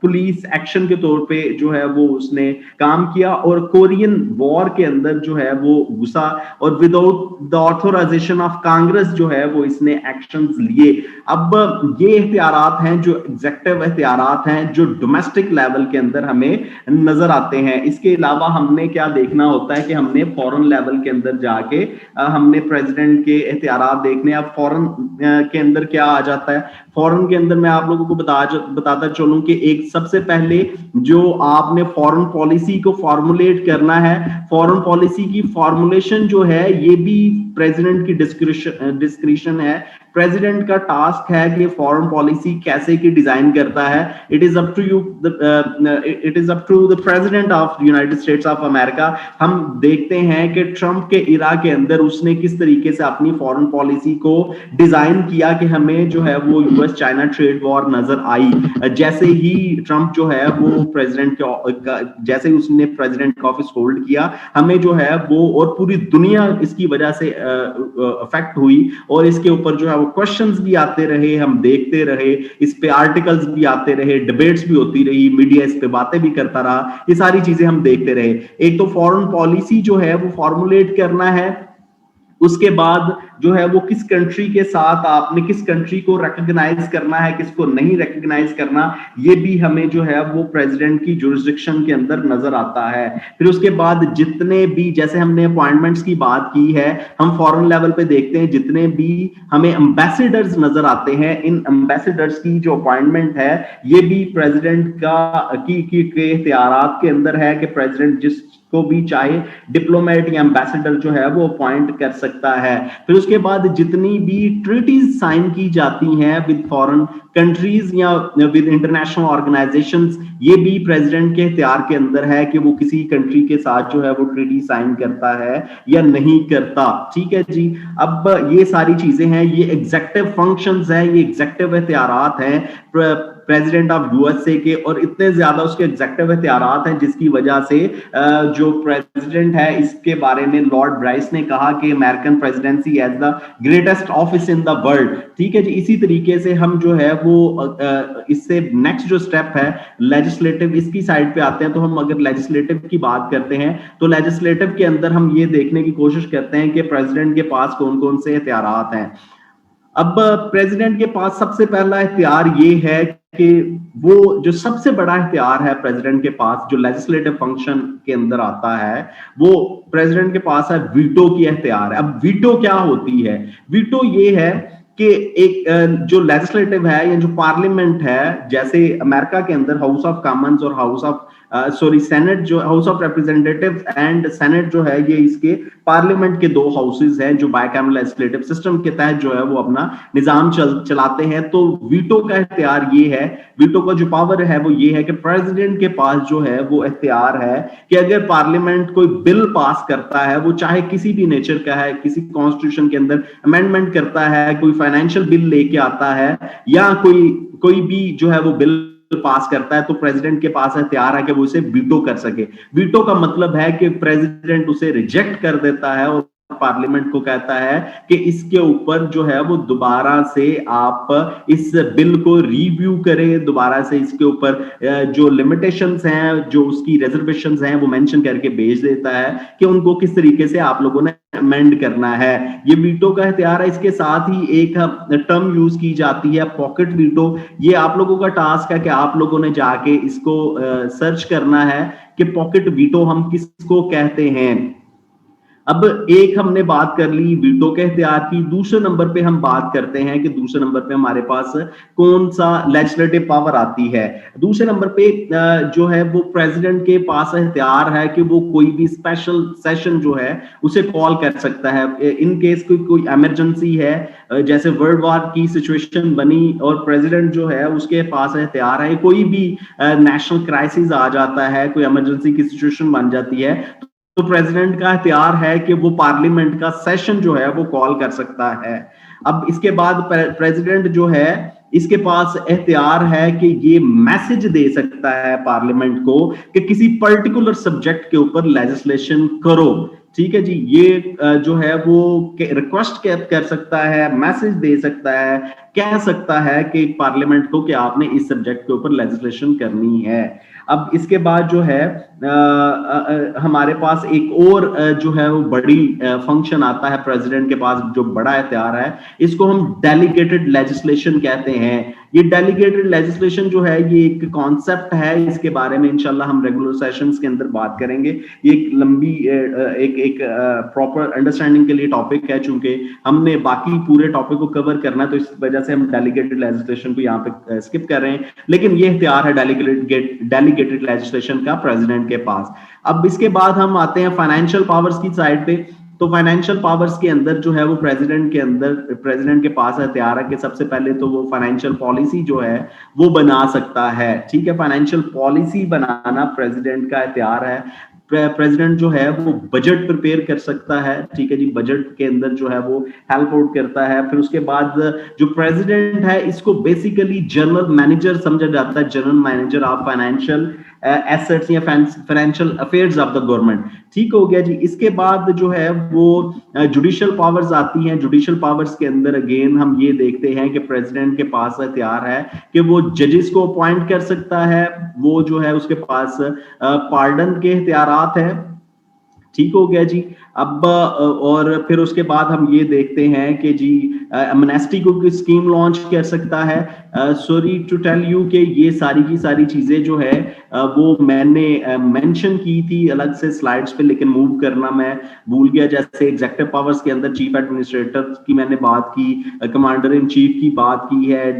पुलिस एक्शन के तौर पे जो है वो उसने काम किया और कोरियन वॉर के अंदर जो है वो घुसा और without the authorisation of Congress जो है वो इसने एक्शंस लिए। अब ये एख्तियारात हैं जो एग्जेक्टिव एख्तियारात हैं जो डोमेस्टिक लेवल के अंदर हमें नजर आते हैं। इसके अलावा हमने क्या देखना होता है कि हमने फॉरेन लेवल के अंदर जाके हमने प्रेसिडेंट के एख्तियारात देखने। अब फॉरेन के अंदर क्या आ जाता है, फॉरेन के अंदर मैं आप लोगों को बताता चलूं कि एक सबसे पहले जो आपने फॉरेन पॉलिसी को फॉर्मुलेट करना है, फॉरेन पॉलिसी की फॉर्मुलेशन जो है ये भी प्रेसिडेंट की डिस्क्रिशन है। प्रेसिडेंट का टास्क है कि फॉरेन पॉलिसी कैसे की डिजाइन करता है। It is up to you, it is up to the president of United States of America. हम देखते हैं कि ट्रंप के इरा के अंदर उसने किस तरीके से अपनी फॉरेन पॉलिसी को डिजाइन किया कि हमें जो है वो यूएस चाइना ट्रेड वॉर नजर आई। जैसे ही ट्रंप जो है वो प्रेसिडेंट जैसे ही उसने प्रेसिडेंट का ऑफिस होल्ड किया, हमें जो है वो और पूरी दुनिया इसकी वजह से अफेक्ट हुई और इसके ऊपर जो है वो क्वेश्चंस भी आते रहे, हम देखते रहे, इस पे आर्टिकल्स भी आते रहे, डिबेट्स भी होती रही, मीडिया इस पे बातें भी करता रहा, ये सारी चीजें हम देखते रहे। एक तो फॉरेन पॉलिसी जो है वो फॉर्मुलेट करना है, उसके बाद जो है वो किस कंट्री के साथ आपने किस कंट्री को रिकॉग्नाइज करना है, किसको नहीं रिकॉग्नाइज करना, ये भी हमें जो है वो प्रेसिडेंट की जुरिस्डिक्शन के अंदर नजर आता है। फिर उसके बाद जितने भी, जैसे हमने अपॉइंटमेंट्स की बात की है, हम फॉरेन लेवल पे देखते हैं जितने भी हमें एम्बेसडर्स नजर आते हैं, इन एम्बेसडर्स की जो अपॉइंटमेंट है ये भी प्रेसिडेंट के इख्तियारात के अंदर है कि प्रेसिडेंट जिस को भी चाहे डिप्लोमेट या एम्बेसडर जो है वो अपॉइंट कर सकता है। फिर उसके बाद जितनी भी ट्रीटीज साइन की जाती हैं विद फॉरेन कंट्रीज या विद इंटरनेशनल ऑर्गेनाइजेशंस, ये भी प्रेसिडेंट के इख्तियार के अंदर है कि वो किसी कंट्री के साथ जो है वो ट्रीटी साइन करता है या नहीं करता। ठीक है जी। अब ये सारी चीजें हैं, ये एग्जेक्टिव फंक्शंस हैं, ये एग्जेक्टिव इख्तियारात हैं प्रेसिडेंट ऑफ यूएसए के, और इतने ज्यादा उसके एग्जेक्टिव इख्तियारात हैं जिसकी वजह से जो प्रेसिडेंट है, इसके बारे में लॉर्ड ब्राइस ने कहा कि American presidency as the greatest office in the world. ठीक है जी। इसी तरीके से हम जो है वो इससे नेक्स्ट जो स्टेप है लेजिस्लेटिव, इसकी साइड पे आते हैं। तो हम अगर लेजिस्लेटिव की बात करते हैं तो लेजिस्लेटिव के अंदर हम ये देखने की कोशिश करते हैं कि प्रेसिडेंट के पास कौन कौन से इख्तियारात हैं। अब प्रेसिडेंट के पास सबसे पहला इख्तियार ये है कि वो जो सबसे बड़ा इख्तियार है प्रेसिडेंट के पास, जो लेजिस्लेटिव फंक्शन के अंदर आता है, वो प्रेसिडेंट के पास है वीटो की इख्तियार है। अब वीटो क्या होती है? वीटो ये है कि एक जो लेजिस्लेटिव है या जो पार्लियामेंट है, जैसे अमेरिका के अंदर हाउस ऑफ कॉमन्स और हाउस ऑफ सेनेट, जो house of representative and senate जो है, ये इसके पार्लियामेंट के दो हाउसेज हैं जो बाइकैमरल लेजिस्लेटिव सिस्टम के तहत जो है वो अपना निजाम चलाते हैं। तो वीटो का इख्तियार ये है, वीटो का जो पावर है वो ये है कि प्रेसिडेंट के पास जो है वो इख्तियार है कि अगर पार्लियामेंट कोई बिल पास करता है, वो चाहे किसी भी नेचर का है, किसी कॉन्स्टिट्यूशन के अंदर अमेंडमेंट करता है, कोई फाइनेंशियल बिल लेके आता है, या कोई भी जो है वो बिल पास करता है, तो प्रेसिडेंट के पास इख्तियार है कि वो इसे वीटो कर सके। वीटो का मतलब है कि प्रेसिडेंट उसे रिजेक्ट कर देता है और पार्लियामेंट को कहता है कि इसके ऊपर जो है वो दोबारा से आप इस बिल को रिव्यू करें, दोबारा से इसके ऊपर जो लिमिटेशंस हैं, जो उसकी रिजर्वेशंस हैं, वो मेंशन करके भेज देता है कि उनको किस तरीके से आप लोगों ने अमेंड करना है। ये वीटो का इख्तियार है। इसके साथ ही एक टर्म यूज की जाती है पॉकेट वीटो। ये आप लोगों का टास्क है कि आप लोगों ने जाके इसको सर्च करना है कि पॉकेट वीटो हम किसको कहते हैं। अब एक हमने बात कर ली वीटो के इख्तियार की, दूसरे नंबर पे हम बात करते हैं कि दूसरे नंबर पे हमारे पास कौन सा लेजिस्लेटिव पावर आती है। दूसरे नंबर पे जो है वो प्रेसिडेंट के पास इख्तियार है कि वो कोई भी स्पेशल सेशन जो है उसे कॉल कर सकता है इन केस कोई इमरजेंसी है, जैसे वर्ल्ड वॉर की सिचुएशन बनी और प्रेसिडेंट जो है उसके पास इख्तियार है, कोई भी नेशनल क्राइसिस आ जाता है, कोई इमरजेंसी की सिचुएशन बन जाती है, तो प्रेसिडेंट का इख्तियार है कि वो पार्लियामेंट का सेशन जो है वो कॉल कर सकता है। अब इसके बाद प्रेसिडेंट जो है इसके पास इख्तियार है कि ये मैसेज दे सकता है पार्लियामेंट को कि किसी पर्टिकुलर सब्जेक्ट के ऊपर लेजिस्लेशन करो। ठीक है जी। ये जो है वो रिक्वेस्ट कर सकता है, मैसेज दे सकता है, कह सकता है कि पार्लियामेंट को कि आपने इस सब्जेक्ट के ऊपर लेजिस्लेशन करनी है। अब इसके बाद जो है हमारे पास एक और जो है वो बड़ी फंक्शन आता है प्रेसिडेंट के पास, जो बड़ा इख्तियार है, इसको हम डेलीगेटेड लेजिस्लेशन कहते हैं। ये डेलीगेटेड लेजिस्लेशन जो है ये एक कॉन्सेप्ट है, इसके बारे में इंशाल्लाह हम रेगुलर सेशंस के अंदर बात करेंगे। ये एक लंबी एक प्रॉपर अंडरस्टैंडिंग के लिए टॉपिक है, चूंकि हमने बाकी पूरे टॉपिक को कवर करना है तो इस वजह से हम डेलीगेटेड लेजिस्लेशन को यहाँ पे स्किप कर रहे हैं, लेकिन ये इख्तियार है डेलीगेटेड लेजिस्लेशन का प्रेसिडेंट के पास। अब इसके बाद हम आते हैं फाइनेंशियल पावर्स की साइड पे। तो फाइनेंशियल पावर्स के अंदर जो है वो प्रेसिडेंट के पास इख्तियार है कि सबसे पहले तो वो फाइनेंशियल पॉलिसी जो है वो बना सकता है। ठीक है। फाइनेंशियल पॉलिसी बनाना प्रेसिडेंट का इख्तियार है। प्रेसिडेंट जो है वो बजट प्रिपेयर कर सकता है। ठीक है जी। बजट के अंदर जो है वो हेल्प आउट करता है। फिर उसके बाद जो प्रेसिडेंट है इसको बेसिकली जनरल मैनेजर समझा जाता है, general manager of financial assets या financial affairs of the government. ठीक हो गया जी। इसके बाद जो है वो जुडिशियल पावर्स आती हैं। जुडिशियल पावर्स के अंदर अगेन हम ये देखते हैं कि प्रेसिडेंट के पास इख्तियार है कि वो जजेस को अपॉइंट कर सकता है, वो जो है उसके पास पार्डन के इख्तियारात है। ठीक हो गया जी। अब और फिर उसके बाद हम ये देखते हैं कि जी एमनेस्टी को स्कीम लॉन्च कर सकता है। सॉरी टू टेल यू कि ये सारी की सारी चीजें जो है वो मैंने मेंशन की थी अलग से स्लाइड्स पे, लेकिन मूव करना मैं भूल गया। जैसे एग्जेक्टिव पावर्स के अंदर चीफ एडमिनिस्ट्रेटर की मैंने बात की, कमांडर इन चीफ की बात की है,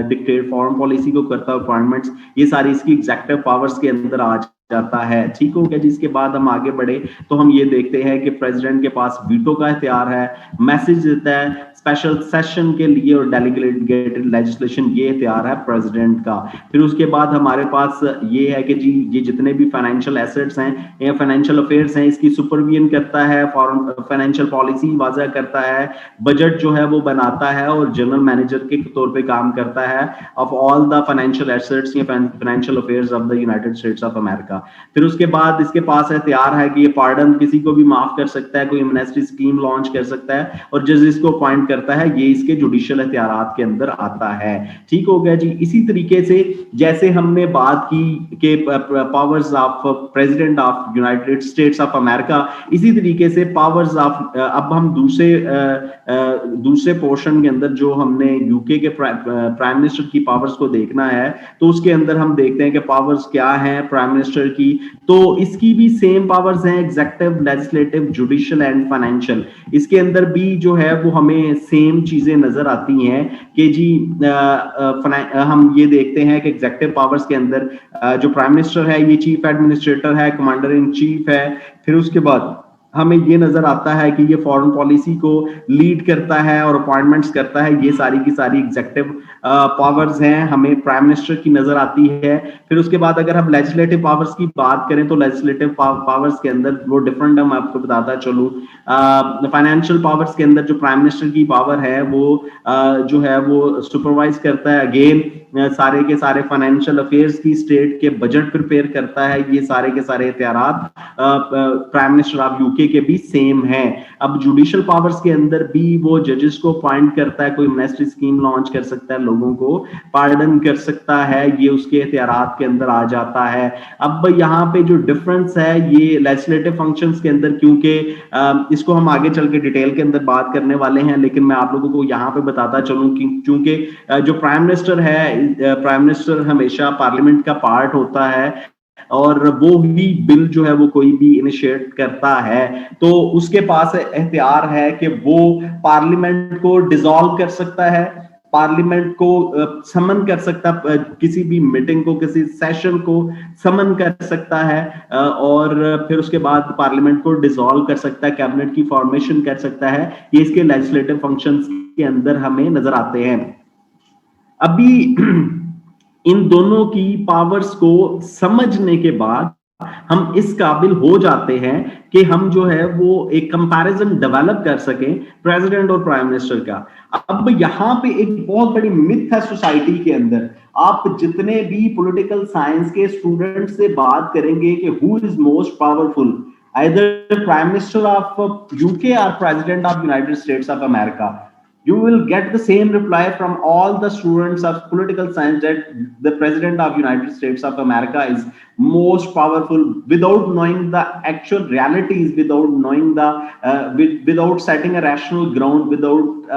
डिक्टेट फॉरेन पॉलिसी को करता है अपॉइंटमेंट्स, ये सारी इसकी एग्जेक्टिव पावर्स के अंदर आ जाता है। ठीक हो गया। जिसके बाद हम आगे बढ़े तो हम ये देखते हैं कि प्रेसिडेंट के पास वीटो का इख्तियार है, मैसेज देता है स्पेशल सेशन के लिए और डेलीगेटेड लेजिस्लेशन, ये इख्तियार है प्रेसिडेंट का। फिर उसके बाद हमारे पास ये है कि जी ये जितने भी फाइनेंशियल एसेट्स हैं या फाइनेंशियल अफेयर्स हैं इसकी सुपरविजन करता है, फॉरेन फाइनेंशियल पॉलिसी वाज़ा करता है, बजट जो है वो बनाता है और जनरल मैनेजर के तौर पे काम करता है of all the financial assets या financial affairs of the United States of America. फिर उसके बाद इसके पास इख्तियार है कि ये पार्डन किसी को भी माफ कर सकता है, कोई एमनेस्टी स्कीम लॉन्च कर सकता है और जजेस को अपॉइंट करता है, ये इसके जुडिशियल इख्तियारात के अंदर आता है। ठीक हो गया जी। इसी तरीके से जैसे हमने बात की कि powers of president of United States of America, इसी तरीके से पावर्स ऑफ अब हम दूसरे पोर्शन के अंदर जो हमने यूके के प्राइम मिनिस्टर की पावर्स को देखना है तो उसके अंदर हम देखते हैं कि पावर्स क्या है प्राइम मिनिस्टर की। तो इसकी भी सेम पावर्स हैं, executive, legislative, judicial and financial. इसके अंदर भी जो है वो हमें सेम चीजें नजर आती हैं कि जी हम ये देखते हैं कि एग्जीक्यूटिव पावर्स के अंदर जो प्राइम मिनिस्टर है ये चीफ एडमिनिस्ट्रेटर है, कमांडर इन चीफ है। फिर उसके बाद हमें ये नजर आता है कि ये फॉरेन पॉलिसी को लीड करता है और अपॉइंटमेंट्स करता है। ये सारी की सारी एग्जीक्यूटिव पावर्स हैं, हमें प्राइम मिनिस्टर की नजर आती है। फिर उसके बाद अगर हम लेजिस्लेटिव पावर्स की बात करें तो लेजिस्लेटिव पावर्स के अंदर वो डिफरेंट है, मैं आपको बताता चलूं। फाइनेंशियल पावर्स के अंदर जो प्राइम मिनिस्टर की पावर है वो जो है वो सुपरवाइज करता है अगेन सारे के सारे फाइनेंशियल अफेयर्स की, स्टेट के बजट प्रिपेयर करता है। ये सारे के सारे इख्तियारात प्राइम मिनिस्टर ऑफ यूके के भी सेम हैं। अब जुडिशियल पावर्स के अंदर भी वो जजेस को अपॉइंट करता है, कोई एमनेस्टी स्कीम लॉन्च कर सकता है, लोगों को पार्डन कर सकता है, ये उसके इख्तियारात के अंदर आ जाता है। अब यहाँ पे जो डिफरेंस है ये लेजिस्लेटिव फंक्शंस के अंदर, क्योंकि इसको हम आगे चल के डिटेल के अंदर बात करने वाले हैं, लेकिन मैं आप लोगों को यहाँ पे बताता चलूं कि क्योंकि जो प्राइम मिनिस्टर है, प्राइम मिनिस्टर हमेशा पार्लियामेंट का पार्ट होता है और वो ही बिल जो है वो कोई भी इनिशिएट करता है तो उसके पास इख्तियार है कि वो पार्लियामेंट को डिसॉल्व कर सकता है, पार्लियामेंट को समन कर सकता है, किसी भी मीटिंग को, किसी सेशन को समन कर सकता है और फिर उसके बाद पार्लियामेंट को डिसॉल्व कर सकता है, कैबिनेट की फॉर्मेशन कर सकता है। ये इसके लेजिस्लेटिव फंक्शंस के अंदर हमें नजर आते हैं। अभी इन दोनों की पावर्स को समझने के बाद हम इस काबिल हो जाते हैं कि हम जो है वो एक कंपैरिजन डेवलप कर सकें प्रेसिडेंट और प्राइम मिनिस्टर का। अब यहाँ पे एक बहुत बड़ी मिथ है सोसाइटी के अंदर। आप जितने भी पॉलिटिकल साइंस के स्टूडेंट से बात करेंगे कि who is most powerful, either prime minister of UK और president of United States of America, you will get the same reply from all the students of political science that the president of United States of America is most powerful, without knowing the actual realities, without knowing the without setting a rational ground, without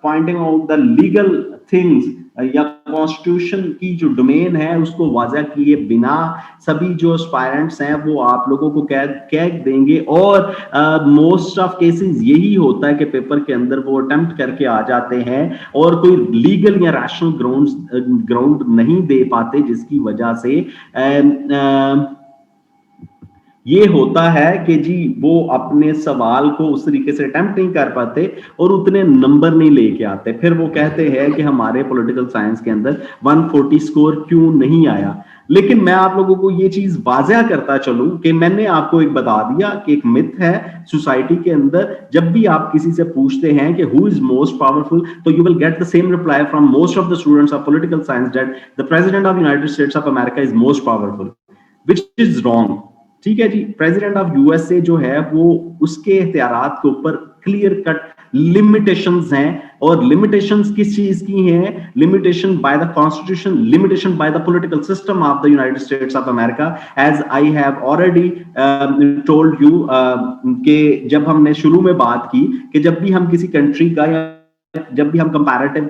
pointing out the legal things या constitution की जो domain है उसको waza किए बिना सभी जो aspirants हैं वो आप लोगों को कह देंगे। और मोस्ट ऑफ केसेस यही होता है कि पेपर के अंदर वो अटेम्प्ट करके आ जाते हैं और कोई लीगल या रैशनल ग्राउंड नहीं दे पाते, जिसकी वजह से ये होता है कि जी वो अपने सवाल को उस तरीके से अटेम्प्ट नहीं कर पाते और उतने नंबर नहीं लेके आते। फिर वो कहते हैं कि हमारे पॉलिटिकल साइंस के अंदर 140 स्कोर क्यों नहीं आया। लेकिन मैं आप लोगों को ये चीज वाज़ा करता चलूं कि मैंने आपको एक बता दिया कि एक मिथ है सोसाइटी के अंदर, जब भी आप किसी से पूछते हैं कि हु इज मोस्ट पावरफुल तो you will get the same reply from most of the students of political science that the president of United States of America is most powerful. Which is wrong. ठीक है जी, president of USA जो है वो उसके इख्तियारात के ऊपर clear cut limitations हैं, और लिमिटेशंस किस चीज की हैं? Limitation by the constitution, limitation by the political system of the United States of America. As I have already told you कि जब हमने शुरू में बात की कि जब भी हम किसी कंट्री का या जब भी हम कंपैरेटिव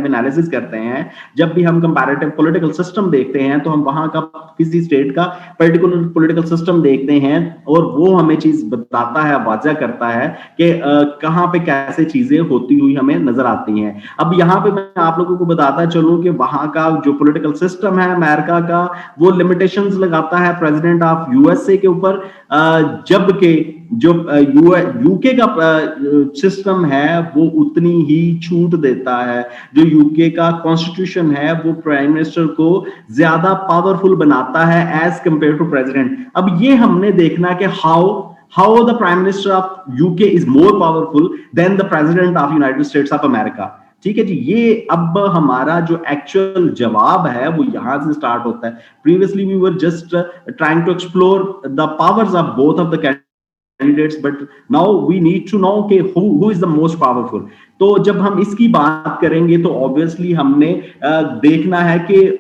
एनालिसिस करते हैं, जब भी हम कंपैरेटिव पॉलिटिकल सिस्टम देखते हैं, तो हम वहां का किसी स्टेट का पर्टिकुलर पॉलिटिकल सिस्टम देखते हैं और वो हमें चीज बताता है, वाज़ा करता है कि कहां पे कैसे चीजें होती हुई हमें नजर आती हैं। अब यहाँ पे मैं आप लोगों को बताता चलूं कि वहां का जो पॉलिटिकल सिस्टम है अमेरिका का, वो लिमिटेशंस लगाता है प्रेसिडेंट ऑफ यूएसए के ऊपर, जबकि जो यूके का सिस्टम है वो उतनी ही छूट देता है। जो यूके का कॉन्स्टिट्यूशन है वो प्राइम मिनिस्टर को ज्यादा पावरफुल बनाता है एज कंपेयर टू प्रेसिडेंट। अब ये हमने देखना कि how the prime minister of UK is more powerful than the president of United States of America. ठीक है जी, ये अब हमारा जो एक्चुअल जवाब है वो यहां से स्टार्ट होता है। Previously we were just trying to explore the powers of both of the candidates, but now we need to know कि who is the most powerful। तो जब हम इसकी बात करेंगे तो ऑब्वियसली हमने देखना है कि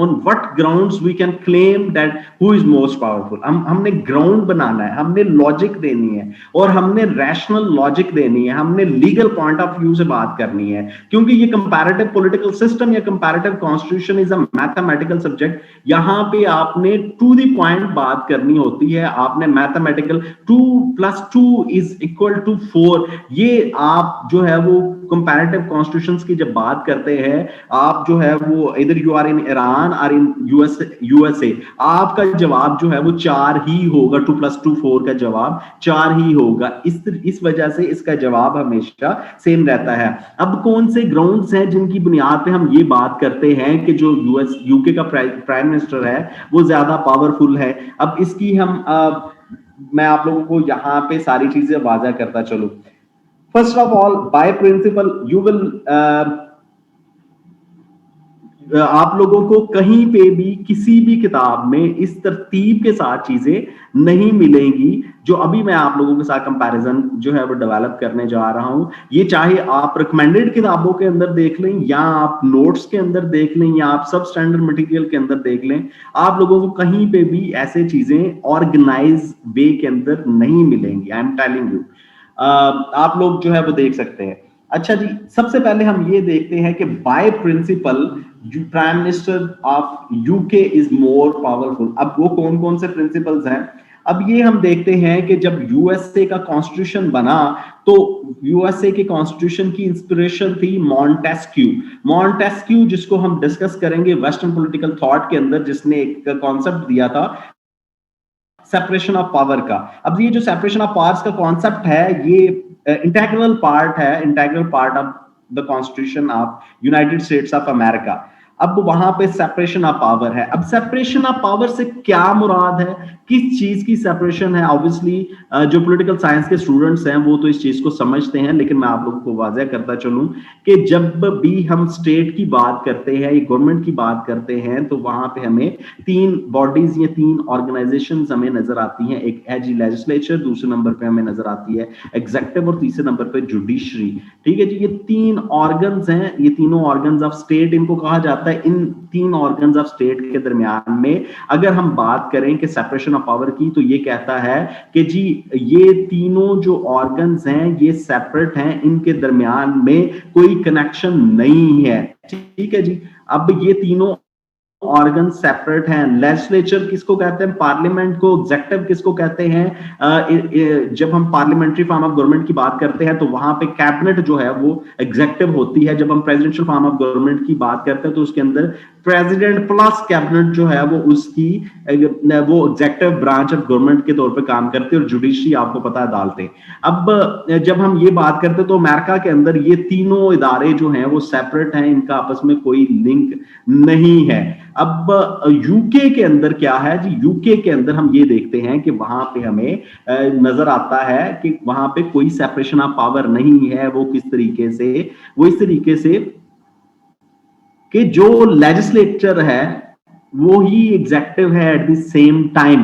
on what grounds we can claim that who is most powerful। हमने ग्राउंड बनाना है, हमने लॉजिक देनी है और हमने रैशनल लॉजिक देनी है, हमने लीगल पॉइंट ऑफ व्यू से बात करनी है, क्योंकि ये कंपैरेटिव पॉलिटिकल सिस्टम या comparative constitution is a mathematical subject. यहां पे आपने टू द पॉइंट बात करनी होती है, आपने मैथमेटिकल 2 + 2 = 4, ये आप जो है वो कंपैरेटिव कॉन्स्टिट्यूशंस की जब बात करते हैं, आप जो है वो इधर यू आर इन ईरान और इन यूएसए, आपका जवाब जो है वो 4 ही होगा। 2 + 2 4 का जवाब 4 ही होगा। इस वजह से इसका जवाब हमेशा सेम रहता है। अब कौन से ग्राउंड्स हैं जिनकी बुनियाद पे हम ये बात करते हैं कि जो यूके का प्राइम मिनिस्टर है वो ज्यादा पावरफुल है? अब इसकी मैं आप लोगों को यहाँ पे सारी चीजें वाज़ा करता चलूं। First of all, by principle you will आप लोगों को कहीं पे भी किसी भी किताब में इस तरतीब के साथ चीजें नहीं मिलेंगी जो अभी मैं आप लोगों के साथ कंपैरिजन जो है वो डेवलप करने जा रहा हूं। ये चाहे आप रिकमेंडेड किताबों के अंदर देख लें, या आप नोट्स के अंदर देख लें, या आप सब स्टैंडर्ड मटेरियल के अंदर देख लें, आप लोगों को कहीं पे भी ऐसे चीजें ऑर्गेनाइज वे के अंदर नहीं मिलेंगी। आई एम टेलिंग यू, आप लोग जो है वो देख सकते हैं। अच्छा जी, सबसे पहले हम ये देखते हैं कि by principle prime minister of UK is more powerful. अब वो कौन कौन से प्रिंसिपल्स हैं, अब ये हम देखते हैं कि जब यूएसए का कॉन्स्टिट्यूशन बना तो यूएसए के कॉन्स्टिट्यूशन की इंस्पिरेशन थी मॉन्टेस्क्यू, जिसको हम डिस्कस करेंगे वेस्टर्न पॉलिटिकल थॉट के अंदर, जिसने एक कॉन्सेप्ट दिया था सेपरेशन ऑफ पावर का। अब ये जो सेपरेशन ऑफ पावर्स का कॉन्सेप्ट है ये integral part of the constitution of United States of America. अब वहां पे सेपरेशन ऑफ पावर है। अब सेपरेशन ऑफ पावर से क्या मुराद है, किस चीज की सेपरेशन है? ऑब्वियसली जो पॉलिटिकल साइंस के स्टूडेंट्स हैं वो तो इस चीज को समझते हैं, लेकिन मैं आप लोगों को वाज़ह करता चलूं कि जब भी हम स्टेट की बात करते हैं, गवर्नमेंट की बात करते हैं, तो वहां पे हमें 3 बॉडीज या 3 ऑर्गेनाइजेशंस हमें नजर आती हैं। एक है जी लेजिस्लेचर, दूसरे नंबर पे हमें नजर आती है एग्जीक्यूटिव, और तीसरे नंबर पे जुडिशरी। ठीक है जी, ये 3 ऑर्गन्स हैं, ये तीनों ऑर्गन्स ऑफ स्टेट इनको कहा जाता है। इन 3 ऑर्गन्स ऑफ स्टेट के दरमियान में अगर हम बात करें कि सेपरेशन ऑफ पावर की, तो ये कहता है कि जी ये तीनों जो ऑर्गन्स हैं ये सेपरेट हैं, इनके दरमियान में कोई कनेक्शन नहीं है। ठीक है जी, अब ये तीनों ऑर्गन सेपरेट हैं। लेजिस्लेचर किसको कहते हैं? पार्लियामेंट को। एग्जीक्यूटिव किसको कहते हैं? जब हम पार्लियामेंट्री फॉर्म ऑफ गवर्नमेंट की बात करते हैं तो वहां पे कैबिनेट जो है वो एग्जीक्यूटिव होती है। जब हम प्रेसिडेंशियल फॉर्म ऑफ गवर्नमेंट की बात करते हैं तो उसके अंदर प्रेसिडेंट प्लस कैबिनेट जो है वो उसकी वो एग्जीक्यूटिव ब्रांच ऑफ गवर्नमेंट के तौर पे काम करते हैं, और जुडिशरी आपको पता है अदालतें। अब जब हम ये बात करते हैं तो अमेरिका के अंदर ये तीनों इदारे जो हैं वो सेपरेट हैं, इनका आपस में कोई लिंक नहीं है। अब यूके के अंदर क्या है जी, यूके के अंदर हम ये देखते हैं कि वहां पे हमें नजर आता है कि वहां पे कोई सेपरेशन ऑफ पावर नहीं है। वो किस तरीके से? वो इस तरीके से कि जो लेजिस्लेचर है वो ही एग्जेक्टिव है एट द सेम टाइम।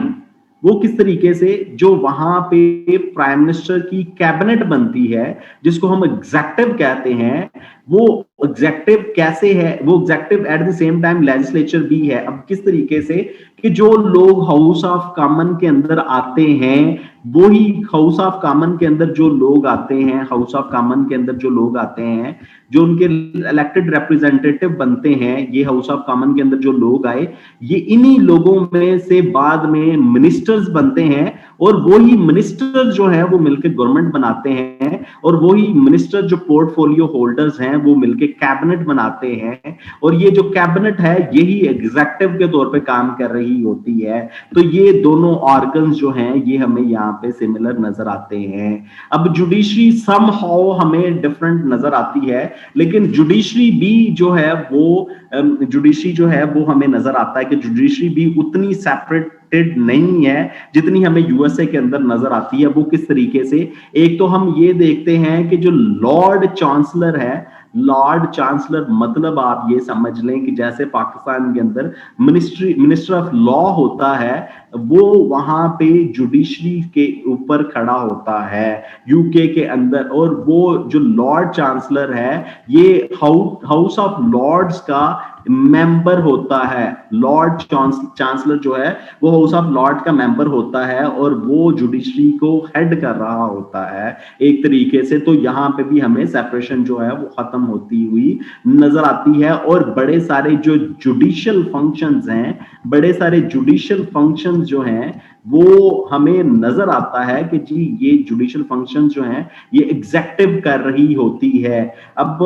वो किस तरीके से, जो वहां पे प्राइम मिनिस्टर की कैबिनेट बनती है जिसको हम एग्जेक्टिव कहते हैं, वो एग्जेक्टिव कैसे है, वो executive at the same time legislature भी है। अब किस तरीके से कि जो लोग हाउस ऑफ कॉमन के अंदर आते हैं, वो ही हाउस ऑफ कॉमन के अंदर जो लोग आते हैं, हाउस ऑफ कॉमन के अंदर जो लोग आते हैं, जो उनके इलेक्टेड रिप्रेजेंटेटिव बनते हैं, ये हाउस ऑफ कॉमन के अंदर जो लोग आए, ये इन्हीं लोगों में से बाद में मिनिस्टर्स बनते हैं, और वही मिनिस्टर जो है वो मिलकर गवर्नमेंट बनाते हैं, और वही मिनिस्टर जो पोर्टफोलियो होल्डर्स हैं वो मिलकर कैबिनेट बनाते हैं, और ये जो कैबिनेट है यही एग्जेक्टिव के तौर पे काम कर रही होती है। तो ये दोनों ऑर्गन्स जो हैं ये हमें यहाँ पे सिमिलर नजर आते हैं। अब जुडिशरी समहाउ हमें डिफरेंट नजर आती है, लेकिन जुडिशरी भी जो है वो जुडिशरी जो है वो हमें नजर आता है कि जुडिशरी भी उतनी सेपरेटेड नहीं है जितनी हमें यूएसए के अंदर नजर आती है। वो किस तरीके से, एक तो हम ये देखते हैं कि जो लॉर्ड चांसलर है, लॉर्ड चांसलर मतलब आप ये समझ लें कि जैसे पाकिस्तान के अंदर मिनिस्टर ऑफ लॉ होता है, वो वहां पे जुडिशरी के ऊपर खड़ा होता है यूके के अंदर। और वो जो लॉर्ड चांसलर है ये हाउस ऑफ लॉर्ड्स का मेंबर होता है। लॉर्ड चांसलर जो है वो हाउस ऑफ लॉर्ड का मेंबर होता है, और वो जुडिशरी को हेड कर रहा होता है एक तरीके से। तो यहाँ पे भी हमें सेपरेशन जो है वो खत्म होती हुई नजर आती है। और बड़े सारे जो जुडिशियल फंक्शंस हैं, बड़े सारे जुडिशियल फंक्शंस जो हैं वो हमें नजर आता है कि जी ये जुडिशियल फंक्शंस जो हैं ये एग्जेक्टिव कर रही होती है। अब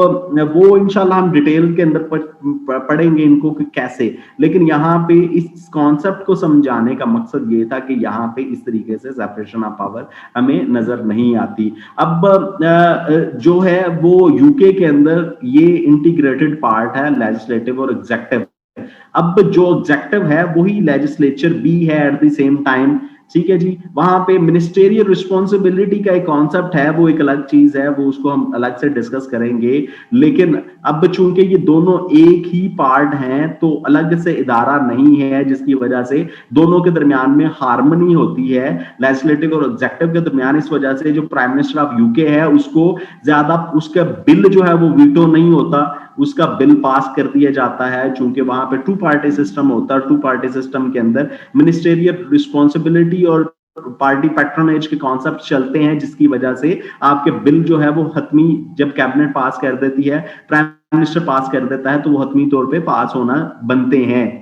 वो इंशाल्लाह हम डिटेल के अंदर पढ़ेंगे इनको कि कैसे, लेकिन यहाँ पे इस कॉन्सेप्ट को समझाने का मकसद ये था कि यहाँ पे इस तरीके से सेपरेशन ऑफ पावर हमें नजर नहीं आती। अब जो है वो यूके के अंदर ये इंटीग्रेटेड पार्ट है लेजिस्लेटिव और एग्जेक्टिव। अब जो एग्जेक्टिव है वही लेजिस्लेचर भी है एट द सेम टाइम, ठीक है जी। वहां पे मिनिस्टेरियल रिस्पॉन्सिबिलिटी का एक कॉन्सेप्ट है, वो एक अलग चीज है, वो उसको हम अलग से डिस्कस करेंगे। लेकिन अब चूंकि ये दोनों एक ही पार्ट हैं तो अलग से इदारा नहीं है, जिसकी वजह से दोनों के दरमियान में हार्मनी होती है लेजिस्लेटिव और एग्जेक्टिव के दरमियान। इस वजह से जो प्राइम मिनिस्टर ऑफ यूके है उसको ज्यादा उसका बिल जो है वो वीटो नहीं होता, उसका बिल पास कर दिया जाता है। चूंकि वहां पे टू पार्टी सिस्टम होता है, टू पार्टी सिस्टम के अंदर मिनिस्टेरियल रिस्पॉन्सिबिलिटी और पार्टी पैट्रोनेज के कॉन्सेप्ट चलते हैं, जिसकी वजह से आपके बिल जो है वो हतमी, जब कैबिनेट पास कर देती है, प्राइम मिनिस्टर पास कर देता है, तो वो हतमी तौर पे पास होना बनते हैं।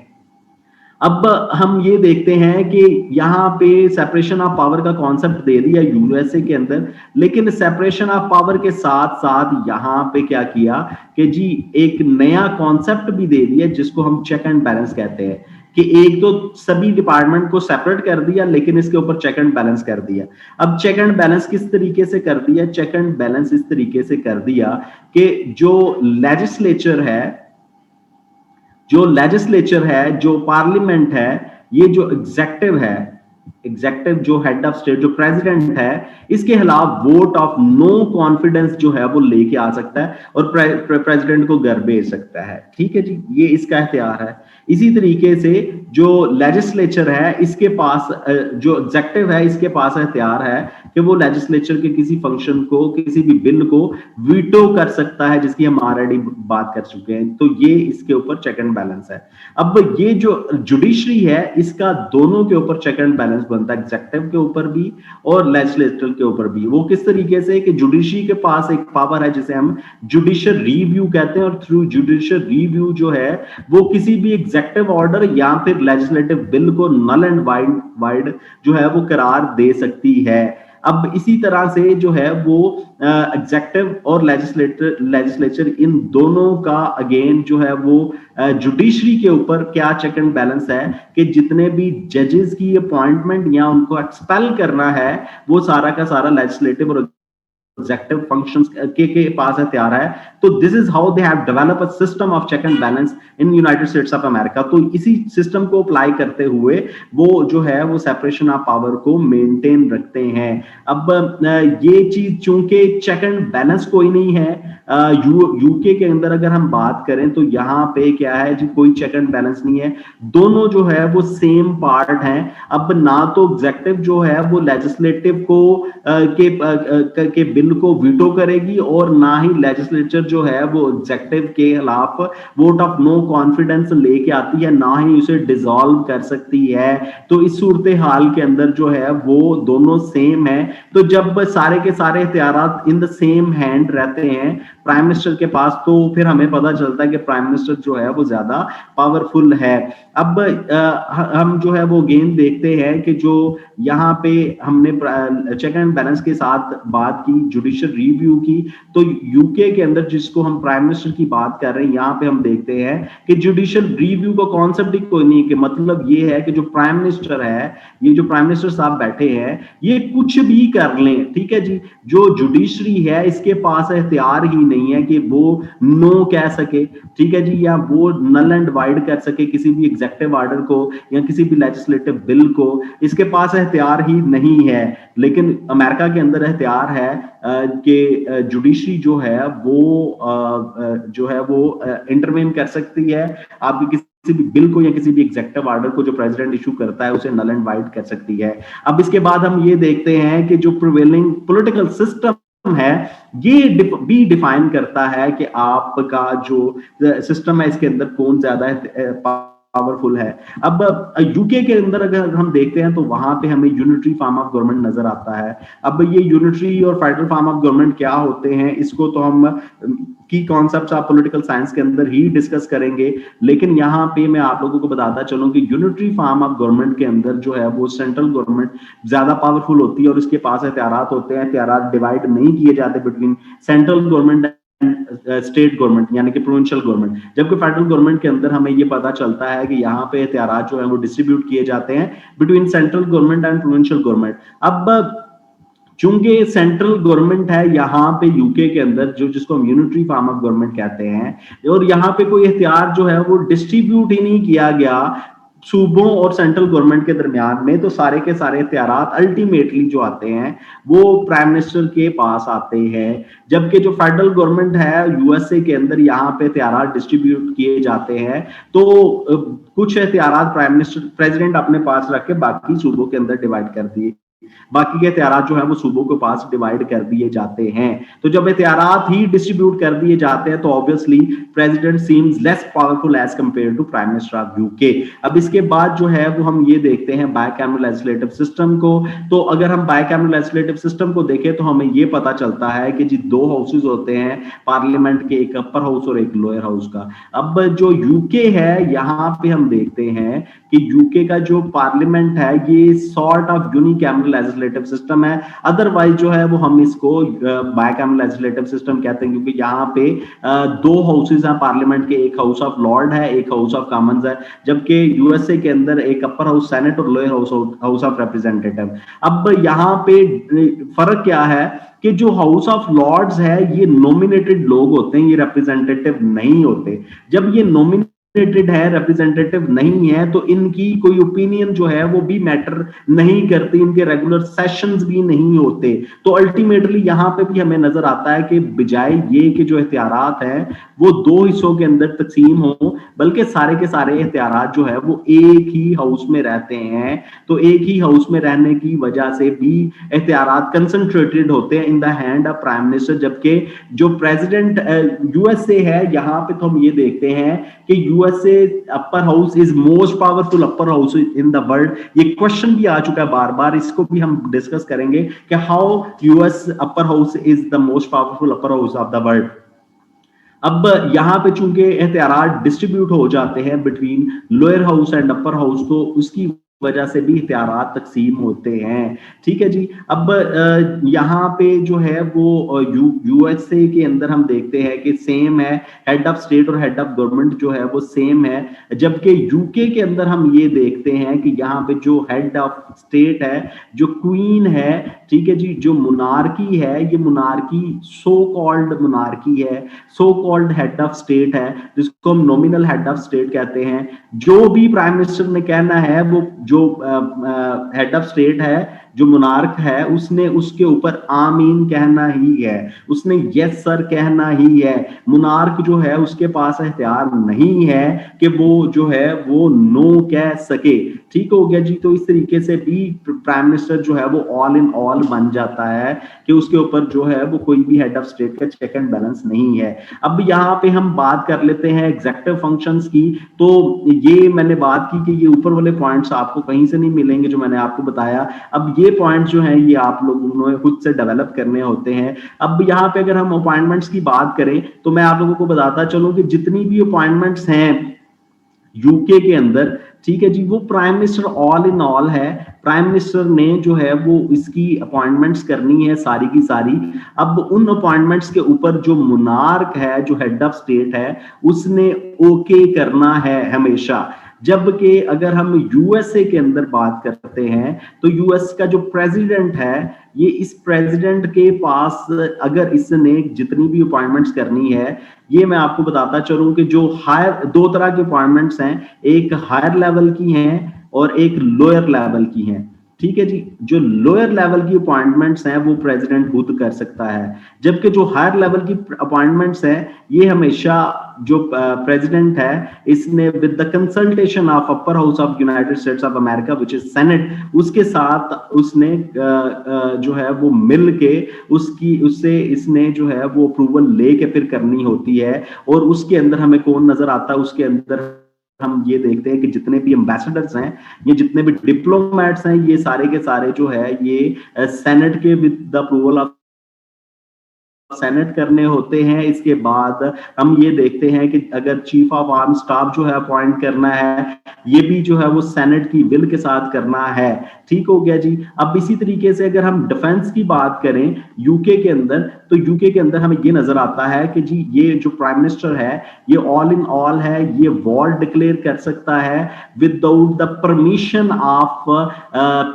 अब हम ये देखते हैं कि यहाँ पे सेपरेशन ऑफ पावर का कॉन्सेप्ट दे दिया यूएसए के अंदर, लेकिन सेपरेशन ऑफ पावर के साथ साथ यहाँ पे क्या किया कि जी एक नया कॉन्सेप्ट भी दे दिया जिसको हम चेक एंड बैलेंस कहते हैं। कि एक तो सभी डिपार्टमेंट को सेपरेट कर दिया, लेकिन इसके ऊपर चेक एंड बैलेंस कर दिया। अब चेक एंड बैलेंस किस तरीके से कर दिया, चेक एंड बैलेंस इस तरीके से कर दिया कि जो लेजिस्लेचर है, जो लेजिस्लेचर है, जो पार्लियामेंट है, ये जो एग्जेक्टिव है, एग्जेक्टिव जो हेड ऑफ स्टेट जो प्रेसिडेंट है, इसके खिलाफ वोट ऑफ नो कॉन्फिडेंस जो है वो लेके आ सकता है और प्रेसिडेंट को घर भेज सकता है। ठीक है जी, ये इसका इख्तियार है। इसी तरीके से जो लेजिस्लेचर है इसके पास, जो एग्जेक्टिव है इसके पास इख्तियार है कि वो लेजिस्लेचर के किसी फंक्शन को, किसी भी बिल को वीटो कर सकता है, जिसकी हम ऑलरेडी बात कर चुके हैं। तो ये इसके ऊपर चेक एंड बैलेंस है। अब ये जो जुडिशरी है इसका दोनों के ऊपर चेक एंड बैलेंस बनता है, एग्जेक्टिव के ऊपर भी और लेजिस्लेचर के ऊपर भी। वो किस तरीके से कि जुडिशरी के पास एक पावर है जिसे हम जुडिशियल रिव्यू कहते हैं, और थ्रू जुडिशियल रिव्यू जो है वो किसी भी एग्जेक्टिव ऑर्डर या फिर लेजिस्लेटिव बिल को नल एंड वाइड जो है वो करार दे सकती है। अब इसी तरह से जो है वो एग्जेक्टिव और लेजिस्लेचर इन दोनों का अगेन जो है वो जुडिशरी के ऊपर क्या चेक एंड बैलेंस है कि जितने भी जजेस की अपॉइंटमेंट या उनको एक्सपेल करना है वो सारा का सारा लेजिस्लेटिव और एग्जेक्टिव फंक्शंस के पास हथियार है। तो this is how they have develop a system of check and balance in United States of America. तो इसी सिस्टम को अप्लाई करते हुए वो जो है वो सेपरेशन ऑफ पावर को मेंटेन रखते हैं। अब ये चीज चूंकि चेक एंड बैलेंस कोई नहीं है, यूके के अंदर अगर हम बात करें तो यहाँ पे क्या है जी, कोई चेक एंड बैलेंस नहीं है, दोनों जो है वो सेम पार्ट हैं। अब ना तो एग्जेक्टिव जो है वो लेजिस्लेटिव को के बिल को वीटो करेगी और ना ही लेजिस्लेचर जो है वो एग्जेक्टिव के खिलाफ वोट ऑफ नो कॉन्फिडेंस लेके आती है, ना ही उसे डिसॉल्व कर सकती है। तो इस सूरत हाल के अंदर जो है वो दोनों सेम है। तो जब सारे के सारे इख्तियारात इन द सेम हैंड रहते हैं प्राइम मिनिस्टर के पास, तो फिर हमें पता चलता है कि प्राइम मिनिस्टर जो है वो ज्यादा पावरफुल है। अब हम जो है वो गेम देखते हैं कि जो यहाँ पे हमने चेक एंड बैलेंस के साथ बात की, जुडिशियल रिव्यू की, तो यूके के अंदर जिसको हम प्राइम मिनिस्टर की बात कर रहे हैं, यहाँ पे हम देखते हैं कि जुडिशियल रिव्यू का कॉन्सेप्ट ही कोई नहीं, कि मतलब ये है कि जो प्राइम मिनिस्टर है, ये जो प्राइम मिनिस्टर साहब बैठे हैं, ये कुछ भी कर लें, ठीक है जी, जो जुडिशरी है इसके पास इख्तियार ही नहीं है कि वो नो कह सके, ठीक है जी, या वो नल एंड वाइड कर सके किसी भी एग्जेक्टिव ऑर्डर को या किसी भी लेजिस्लेटिव बिल को, इसके पास इख्तियार ही नहीं है। लेकिन अमेरिका के अंदर इख्तियार है कि जुडिशरी जो है वो इंटरवेन कर सकती है, आपकी किसी भी बिल को या किसी भी एग्जेक्टिव ऑर्डर को जो प्रेसिडेंट इशू करता है उसे नल एंड वाइड कर सकती है। अब इसके बाद हम ये देखते हैं कि जो प्रिवेलिंग पॉलिटिकल सिस्टम है ये भी डिफाइन करता है कि आपका जो सिस्टम है इसके अंदर कौन ज्यादा पावरफुल है। अब यूके के अंदर अगर हम देखते हैं तो वहां पे हमें यूनिटरी फॉर्म ऑफ गवर्नमेंट नजर आता है। अब ये यूनिटरी और फेडरल फॉर्म ऑफ गवर्नमेंट क्या होते हैं, इसको तो हम की कॉन्सेप्ट्स ऑफ पॉलिटिकल साइंस के अंदर ही डिस्कस करेंगे, लेकिन यहाँ पे मैं आप लोगों को बताता चलूं कि यूनिटरी फॉर्म ऑफ गवर्नमेंट के अंदर जो है वो सेंट्रल गवर्नमेंट ज्यादा पावरफुल होती है और उसके पास इख्तियारात होते हैं, इख्तियारात डिवाइड नहीं किए जाते between central government state government यानी कि प्रोविंशियल गवर्नमेंट। जबकि फेडरल गवर्नमेंट के अंदर हमें ये पता चलता है कि यहाँ पे इख्तियारात जो है वो डिस्ट्रीब्यूट किए जाते हैं between central government and provincial government. अब चूंकि सेंट्रल गवर्नमेंट है यहाँ पे यूके के अंदर, जो जिसको हम यूनिटरी फॉर्म ऑफ गवर्नमेंट कहते हैं, और यहाँ पे कोई इख्तियार जो है वो डिस्ट्रीब्यूट ही नहीं किया गया सूबों और सेंट्रल गवर्नमेंट के दरमियान में, तो सारे के सारे इख्तियारात अल्टीमेटली जो आते हैं वो प्राइम मिनिस्टर के पास आते हैं। जबकि जो फेडरल गवर्नमेंट है यूएसए के अंदर, यहाँ पे इख्तियारात डिस्ट्रीब्यूट किए जाते हैं, तो कुछ इख्तियारात प्राइम मिनिस्टर प्रेसिडेंट अपने पास रख के बाकी सूबों के अंदर डिवाइड कर दिए, बाकी के इख्तियारात जो है वो सूबों के पास डिवाइड कर दिए जाते हैं। तो जब इख्तियारात ही डिस्ट्रीब्यूट कर दिए जाते हैं तो obviously president seems less powerful as compare to prime minister of UK. अब इसके बाद जो है वो हम ये देखते हैं बायकैमरल लेजिस्लेटिव सिस्टम को। तो अगर हम बायकैमरल लेजिस्लेटिव सिस्टम को देखें तो हमें ये पता चलता है कि जी दो हाउसेज होते हैं पार्लियामेंट के, एक अपर हाउस और एक लोअर हाउस का। अब जो यूके है यहाँ पे हम देखते हैं कि यूके का जो पार्लियामेंट है ये sort of unicameral legislative system है। अदरवाइज जो है वो हम इसको बायकैमरल लेजिस्लेटिव सिस्टम कहते हैं, क्योंकि यहाँ पे दो हाउसेज हैं पार्लियामेंट के, एक हाउस ऑफ लॉर्ड है, एक हाउस ऑफ कॉमन्स है। जबकि यूएसए के अंदर एक अपर हाउस सेनेट और लोअर हाउस ऑफ रिप्रेजेंटेटिव। अब यहाँ पे फर्क क्या है कि जो हाउस ऑफ लॉर्ड्स है ये नॉमिनेटेड लोग होते हैं, ये रिप्रेजेंटेटिव नहीं होते। जब ये नॉमिनेटेड है, रिप्रेजेंटेटिव नहीं है, तो इनकी कोई ओपिनियन जो है वो भी मैटर नहीं करती, इनके रेगुलर सेशंस भी नहीं होते। तो अल्टीमेटली यहाँ पे भी हमें नजर आता है कि बजाय ये कि जो इख्तियारात हैं वो दो हिस्सों के अंदर तकसीम हो, बल्कि सारे के सारे इख्तियारात जो है वो एक ही हाउस में रहते हैं। तो एक ही हाउस में रहने की वजह से भी इख्तियारात कंसंट्रेटेड होते हैं in the hand of prime minister. जबकि जो प्रेसिडेंट यूएसए है, यहाँ पे तो हम ये देखते हैं कि USA upper house is most powerful upper house in the world. ये क्वेश्चन भी आ चुका है बार बार, इसको भी हम डिस्कस करेंगे कि how US upper house is the most powerful upper house of the world. अब यहाँ पे चूंकि इख्तियारात डिस्ट्रीब्यूट हो जाते हैं between lower house and upper house, तो उसकी वजह से भी इख्तियारात तकसीम होते हैं। ठीक है जी। अब यहाँ पे जो है वो यूएसए के अंदर हम देखते हैं कि सेम है, हेड ऑफ स्टेट और हेड ऑफ गवर्नमेंट जो है वो सेम है, जबकि यूके के अंदर हम ये देखते हैं कि यहाँ पे जो हेड ऑफ स्टेट है, जो क्वीन है, ठीक है जी, जो मुनार्की है, ये मुनार्की सो कॉल्ड मुनार्की है, so called head of state है, जिसको हम नॉमिनल हेड ऑफ स्टेट कहते हैं। जो भी प्राइम मिनिस्टर ने कहना है, वो जो हेड ऑफ स्टेट है, जो मुनार्क है, उसने उसके ऊपर आमीन कहना ही है, उसने यस सर कहना ही है। मुनार्क जो है उसके पास इख्तियार नहीं है कि वो जो है वो नो कह सके। ठीक हो गया जी। तो इस तरीके से भी प्राइम मिनिस्टर जो है वो ऑल इन ऑल बन जाता है कि उसके ऊपर जो है वो कोई भी हेड ऑफ स्टेट का चेक एंड बैलेंस नहीं है। अब यहाँ पे हम बात कर लेते हैं एग्जेक्टिव फंक्शंस की। तो ये मैंने बात की कि ये ऊपर वाले पॉइंट्स आपको कहीं से नहीं मिलेंगे जो मैंने आपको बताया। अब ये पॉइंट जो है ये आप लोगों ने खुद से डेवलप करने होते हैं। अब यहाँ पे अगर हम अपॉइंटमेंट्स की बात करें तो मैं आप लोगों को बताता चलूं कि जितनी भी अपॉइंटमेंट्स हैं यूके के अंदर, ठीक है जी, वो prime minister all in all है। प्राइम मिनिस्टर ने जो है वो इसकी अपॉइंटमेंट्स करनी है सारी की सारी। अब उन अपॉइंटमेंट्स के ऊपर जो मुनार्क है, जो हेड ऑफ स्टेट है, उसने ओके करना है हमेशा। जबकि अगर हम यूएसए के अंदर बात करते हैं तो यूएस का जो प्रेसिडेंट है, ये इस प्रेसिडेंट के पास अगर इसने जितनी भी अपॉइंटमेंट्स करनी है, ये मैं आपको बताता चलूं कि जो हायर, दो तरह की अपॉइंटमेंट्स हैं, एक हायर लेवल की हैं और एक लोअर लेवल की हैं। ठीक है जी। जो लोअर लेवल की अपॉइंटमेंट्स हैं वो प्रेसिडेंट खुद कर सकता है, जबकि जो हायर लेवल की अपॉइंटमेंट्स हैं ये हमेशा जो प्रेसिडेंट है, इसने with the consultation of upper house of United States of America which is senate, उसके साथ उसने जो है वो मिल के उससे इसने जो है वो अप्रूवल लेके फिर करनी होती है। और उसके अंदर हमें कौन नजर आता है, उसके अंदर हम ये देखते हैं कि जितने भी एम्बेसडर्स हैं, ये जितने भी डिप्लोमेट्स हैं, ये सारे के सारे जो है ये सेनेट के with the approval of senate करने होते हैं। इसके बाद हम ये देखते हैं कि अगर चीफ ऑफ आर्म स्टाफ जो है अपॉइंट करना है, ये भी जो है वो सेनेट की विल के साथ करना है। ठीक हो गया जी। अब इसी तरीके से अगर हम डिफेंस की बात करें यूके के अंदर, तो यूके के अंदर हमें ये नजर आता है कि जी ये जो प्राइम मिनिस्टर है ये ऑल इन ऑल है, ये वॉर डिक्लेयर कर सकता है without the permission of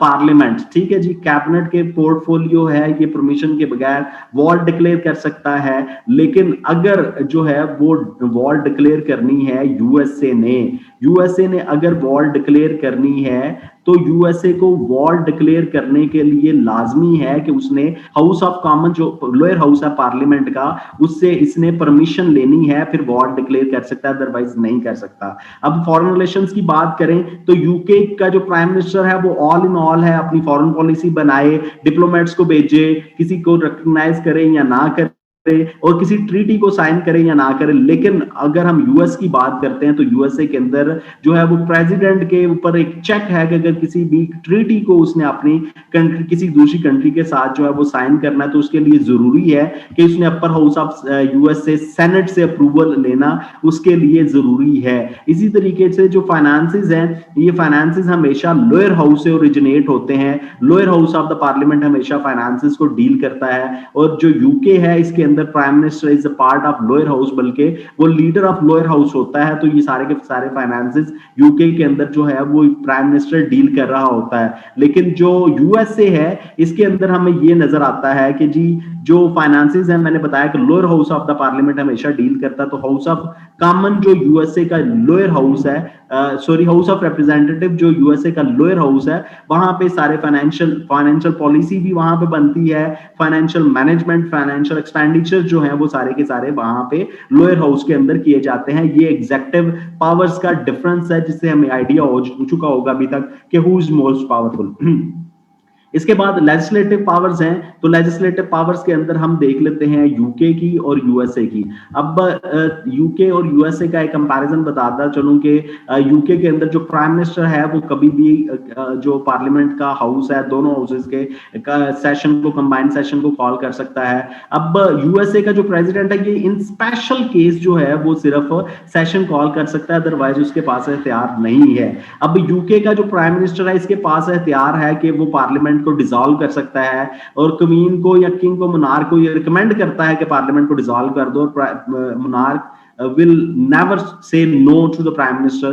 parliament. ठीक है जी। कैबिनेट के पोर्टफोलियो है, ये परमिशन के बगैर वॉर डिक्लेयर कर सकता है। लेकिन अगर जो है वो वॉर डिक्लेयर करनी है यूएसए ने अगर वॉर डिक्लेयर करनी है, तो यूएसए को वॉर डिक्लेयर करने के लिए लाजमी है कि उसने हाउस ऑफ कॉमन, जो लोअर हाउस है पार्लियामेंट का, उससे इसने परमिशन लेनी है, फिर वॉर डिक्लेयर कर सकता है, अदरवाइज नहीं कर सकता। अब फॉरेन रिलेशंस की बात करें तो यूके का जो प्राइम मिनिस्टर है वो ऑल इन ऑल है, अपनी फॉरेन पॉलिसी बनाए, डिप्लोमेट्स को भेजे, किसी को रिकॉग्नाइज करे या ना करे, और किसी ट्रीटी को साइन करे या ना करे। लेकिन अगर हम यूएस की बात करते हैं तो यूएसए के अंदर जो है वो प्रेसिडेंट के ऊपर एक चेक है कि अगर किसी भी ट्रीटी को उसने अपनी कंट्री, किसी दूसरी कंट्री के साथ जो है वो साइन करना है, तो उसके लिए जरूरी है कि उसने upper house of USA senate से अप्रूवल लेना उसके लिए जरूरी है। इसी तरीके से जो फाइनेंसेस हैं, ये फाइनेंसेस हमेशा लोअर हाउस से ओरिजिनेट होते हैं। Lower house of the parliament हमेशा फाइनेंसेस को डील करता है, और जो यूके है इसके अंदर prime minister is a part of lower house, बल्कि वो लीडर ऑफ लोअर हाउस होता है। तो ये सारे के सारे फाइनेंसेस यूके के अंदर जो है वो प्राइम मिनिस्टर डील कर रहा होता है। लेकिन जो यूएसए है इसके अंदर हमें ये नजर आता है कि जी जो फाइनेंसेस है, मैंने बताया कि lower house of the parliament हमेशा डील करता है। तो हाउस ऑफ कॉमन जो यूएसए का लोअर हाउस है, सॉरी हाउस ऑफ रिप्रेजेंटेटिव जो यूएसए का लोअर हाउस है, वहां पे सारे फाइनेंशियल पॉलिसी भी वहां पे बनती है, फाइनेंशियल मैनेजमेंट, फाइनेंशियल एक्सपेंडिचर जो है वो सारे के सारे वहां पे लोअर हाउस के अंदर किए जाते हैं। ये एग्जेक्टिव पावर्स का डिफरेंस है, जिससे हमें आइडिया हो चुका होगा अभी तक कि हु इज मोस्ट पावरफुल। इसके बाद लेजिस्लेटिव पावर्स हैं, तो लेजिस्लेटिव पावर्स के अंदर हम देख लेते हैं यूके की और यूएसए की। अब यूके और यूएसए का एक कंपैरिजन बताता चलूं कि यूके के अंदर जो प्राइम मिनिस्टर है वो कभी भी जो पार्लियामेंट का हाउस है, दोनों हाउसेस के सेशन को, कंबाइंड सेशन को कॉल कर सकता है। अब यूएसए का जो प्रेसिडेंट है, ये इन स्पेशल केस जो है वो सिर्फ सेशन कॉल कर सकता है, अदरवाइज उसके पास इख्तियार नहीं है। अब यूके का जो प्राइम मिनिस्टर है, इसके पास इख्तियार है कि वो पार्लियामेंट को डिसॉल्व कर सकता है, और क्वीन को या किंग को, मोनार्क को ये रिकमेंड करता है कि पार्लियामेंट को डिसॉल्व कर दो, और monarch will never say no to the prime minister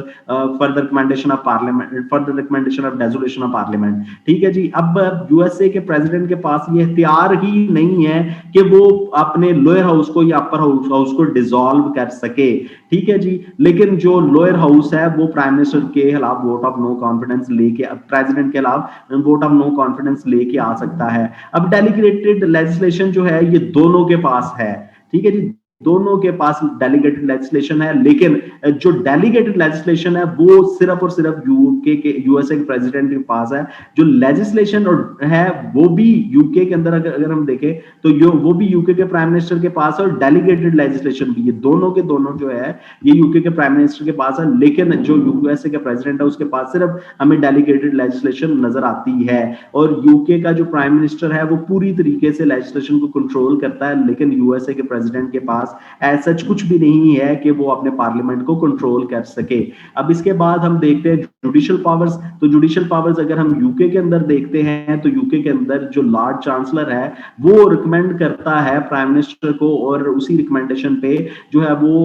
for the recommendation of parliament, for the recommendation of dissolution of parliament। ठीक है जी। अब यूएसए के प्रेसिडेंट के पास ये इख्तियार ही नहीं है कि वो अपने लोअर हाउस को या अपर हाउस को डिसॉल्व कर सके। ठीक है जी। लेकिन जो लोअर हाउस है वो प्राइम मिनिस्टर के खिलाफ वोट ऑफ नो कॉन्फिडेंस लेके, प्रेसिडेंट के खिलाफ वोट ऑफ नो कॉन्फिडेंस लेके आ सकता है। अब डेलीगेटेड लेजिस्लेशन जो है ये दोनों के पास है। ठीक है जी, दोनों के पास डेलीगेटेड लेजिस्लेशन है, लेकिन जो डेलीगेटेड लेजिस्लेशन है वो सिर्फ और सिर्फ यूके के, यूएसए के प्रेसिडेंट के पास है। जो लेजिस्लेशन है वो भी यूके के अंदर अगर हम देखें तो वो भी यूके के प्राइम मिनिस्टर के पास है, और डेलीगेटेड लेजिस्लेशन भी, ये दोनों के दोनों जो है ये यूके के प्राइम मिनिस्टर के पास है। लेकिन जो यूएसए के प्रेसिडेंट है उसके पास सिर्फ हमें डेलीगेटेड लेजिस्लेशन नजर आती है, और यूके का जो प्राइम मिनिस्टर है वो पूरी तरीके से लेजिस्लेशन को कंट्रोल करता है। लेकिन यूएसए के प्रेसिडेंट के पास ऐसा कुछ भी नहीं है कि वो अपने पार्लियामेंट को कंट्रोल कर सके। अब इसके बाद हम देखते हैं जुडिशियल पावर्स। तो जुडिशियल पावर्स अगर हम यूके के अंदर देखते हैं तो यूके के अंदर जो लॉर्ड चांसलर है वो रिकमेंड करता है प्राइम मिनिस्टर को, और उसी रिकमेंडेशन पे जो है वो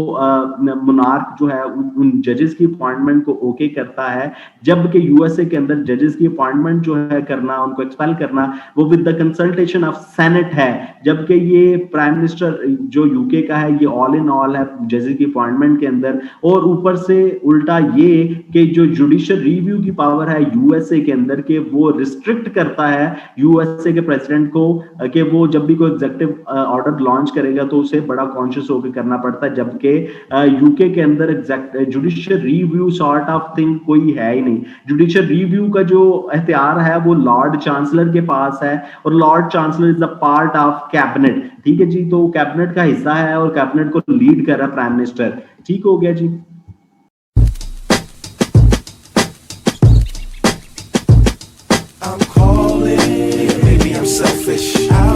मोनार्क जो है उन जजेस की अपॉइंटमेंट को ओके करता है। जबकि यूएसए के अंदर जजेस की अपॉइंटमेंट जो है करना, उनको एक्सपेल करना, वो with the consultation of senate है। जबकि ये प्राइम मिनिस्टर जो यूके का है ये ऑल इन ऑल है जजेस की अपॉइंटमेंट के अंदर। और ऊपर से उल्टा ये कि जो जुडिशियल रिव्यू की पावर है यूएसए के अंदर के वो रिस्ट्रिक्ट करता है यूएसए के प्रेसिडेंट को कि वो जब भी कोई एग्जीक्यूटिव ऑर्डर लॉन्च करेगा तो उसे बड़ा कॉन्शियस होकर करना पड़ता है। जबकि यूके के अंदर judicial review sort of thing कोई है ही नहीं। जुडिशियल रिव्यू का जो इख्तियार है वो लॉर्ड चांसलर के पास है, और Lord chancellor is the part of cabinet. ठीक है जी, तो कैबिनेट का हिस्सा है और कैबिनेट को लीड कर रहा है प्राइम मिनिस्टर। ठीक हो गया जी। I'm calling, maybe I'm selfish, I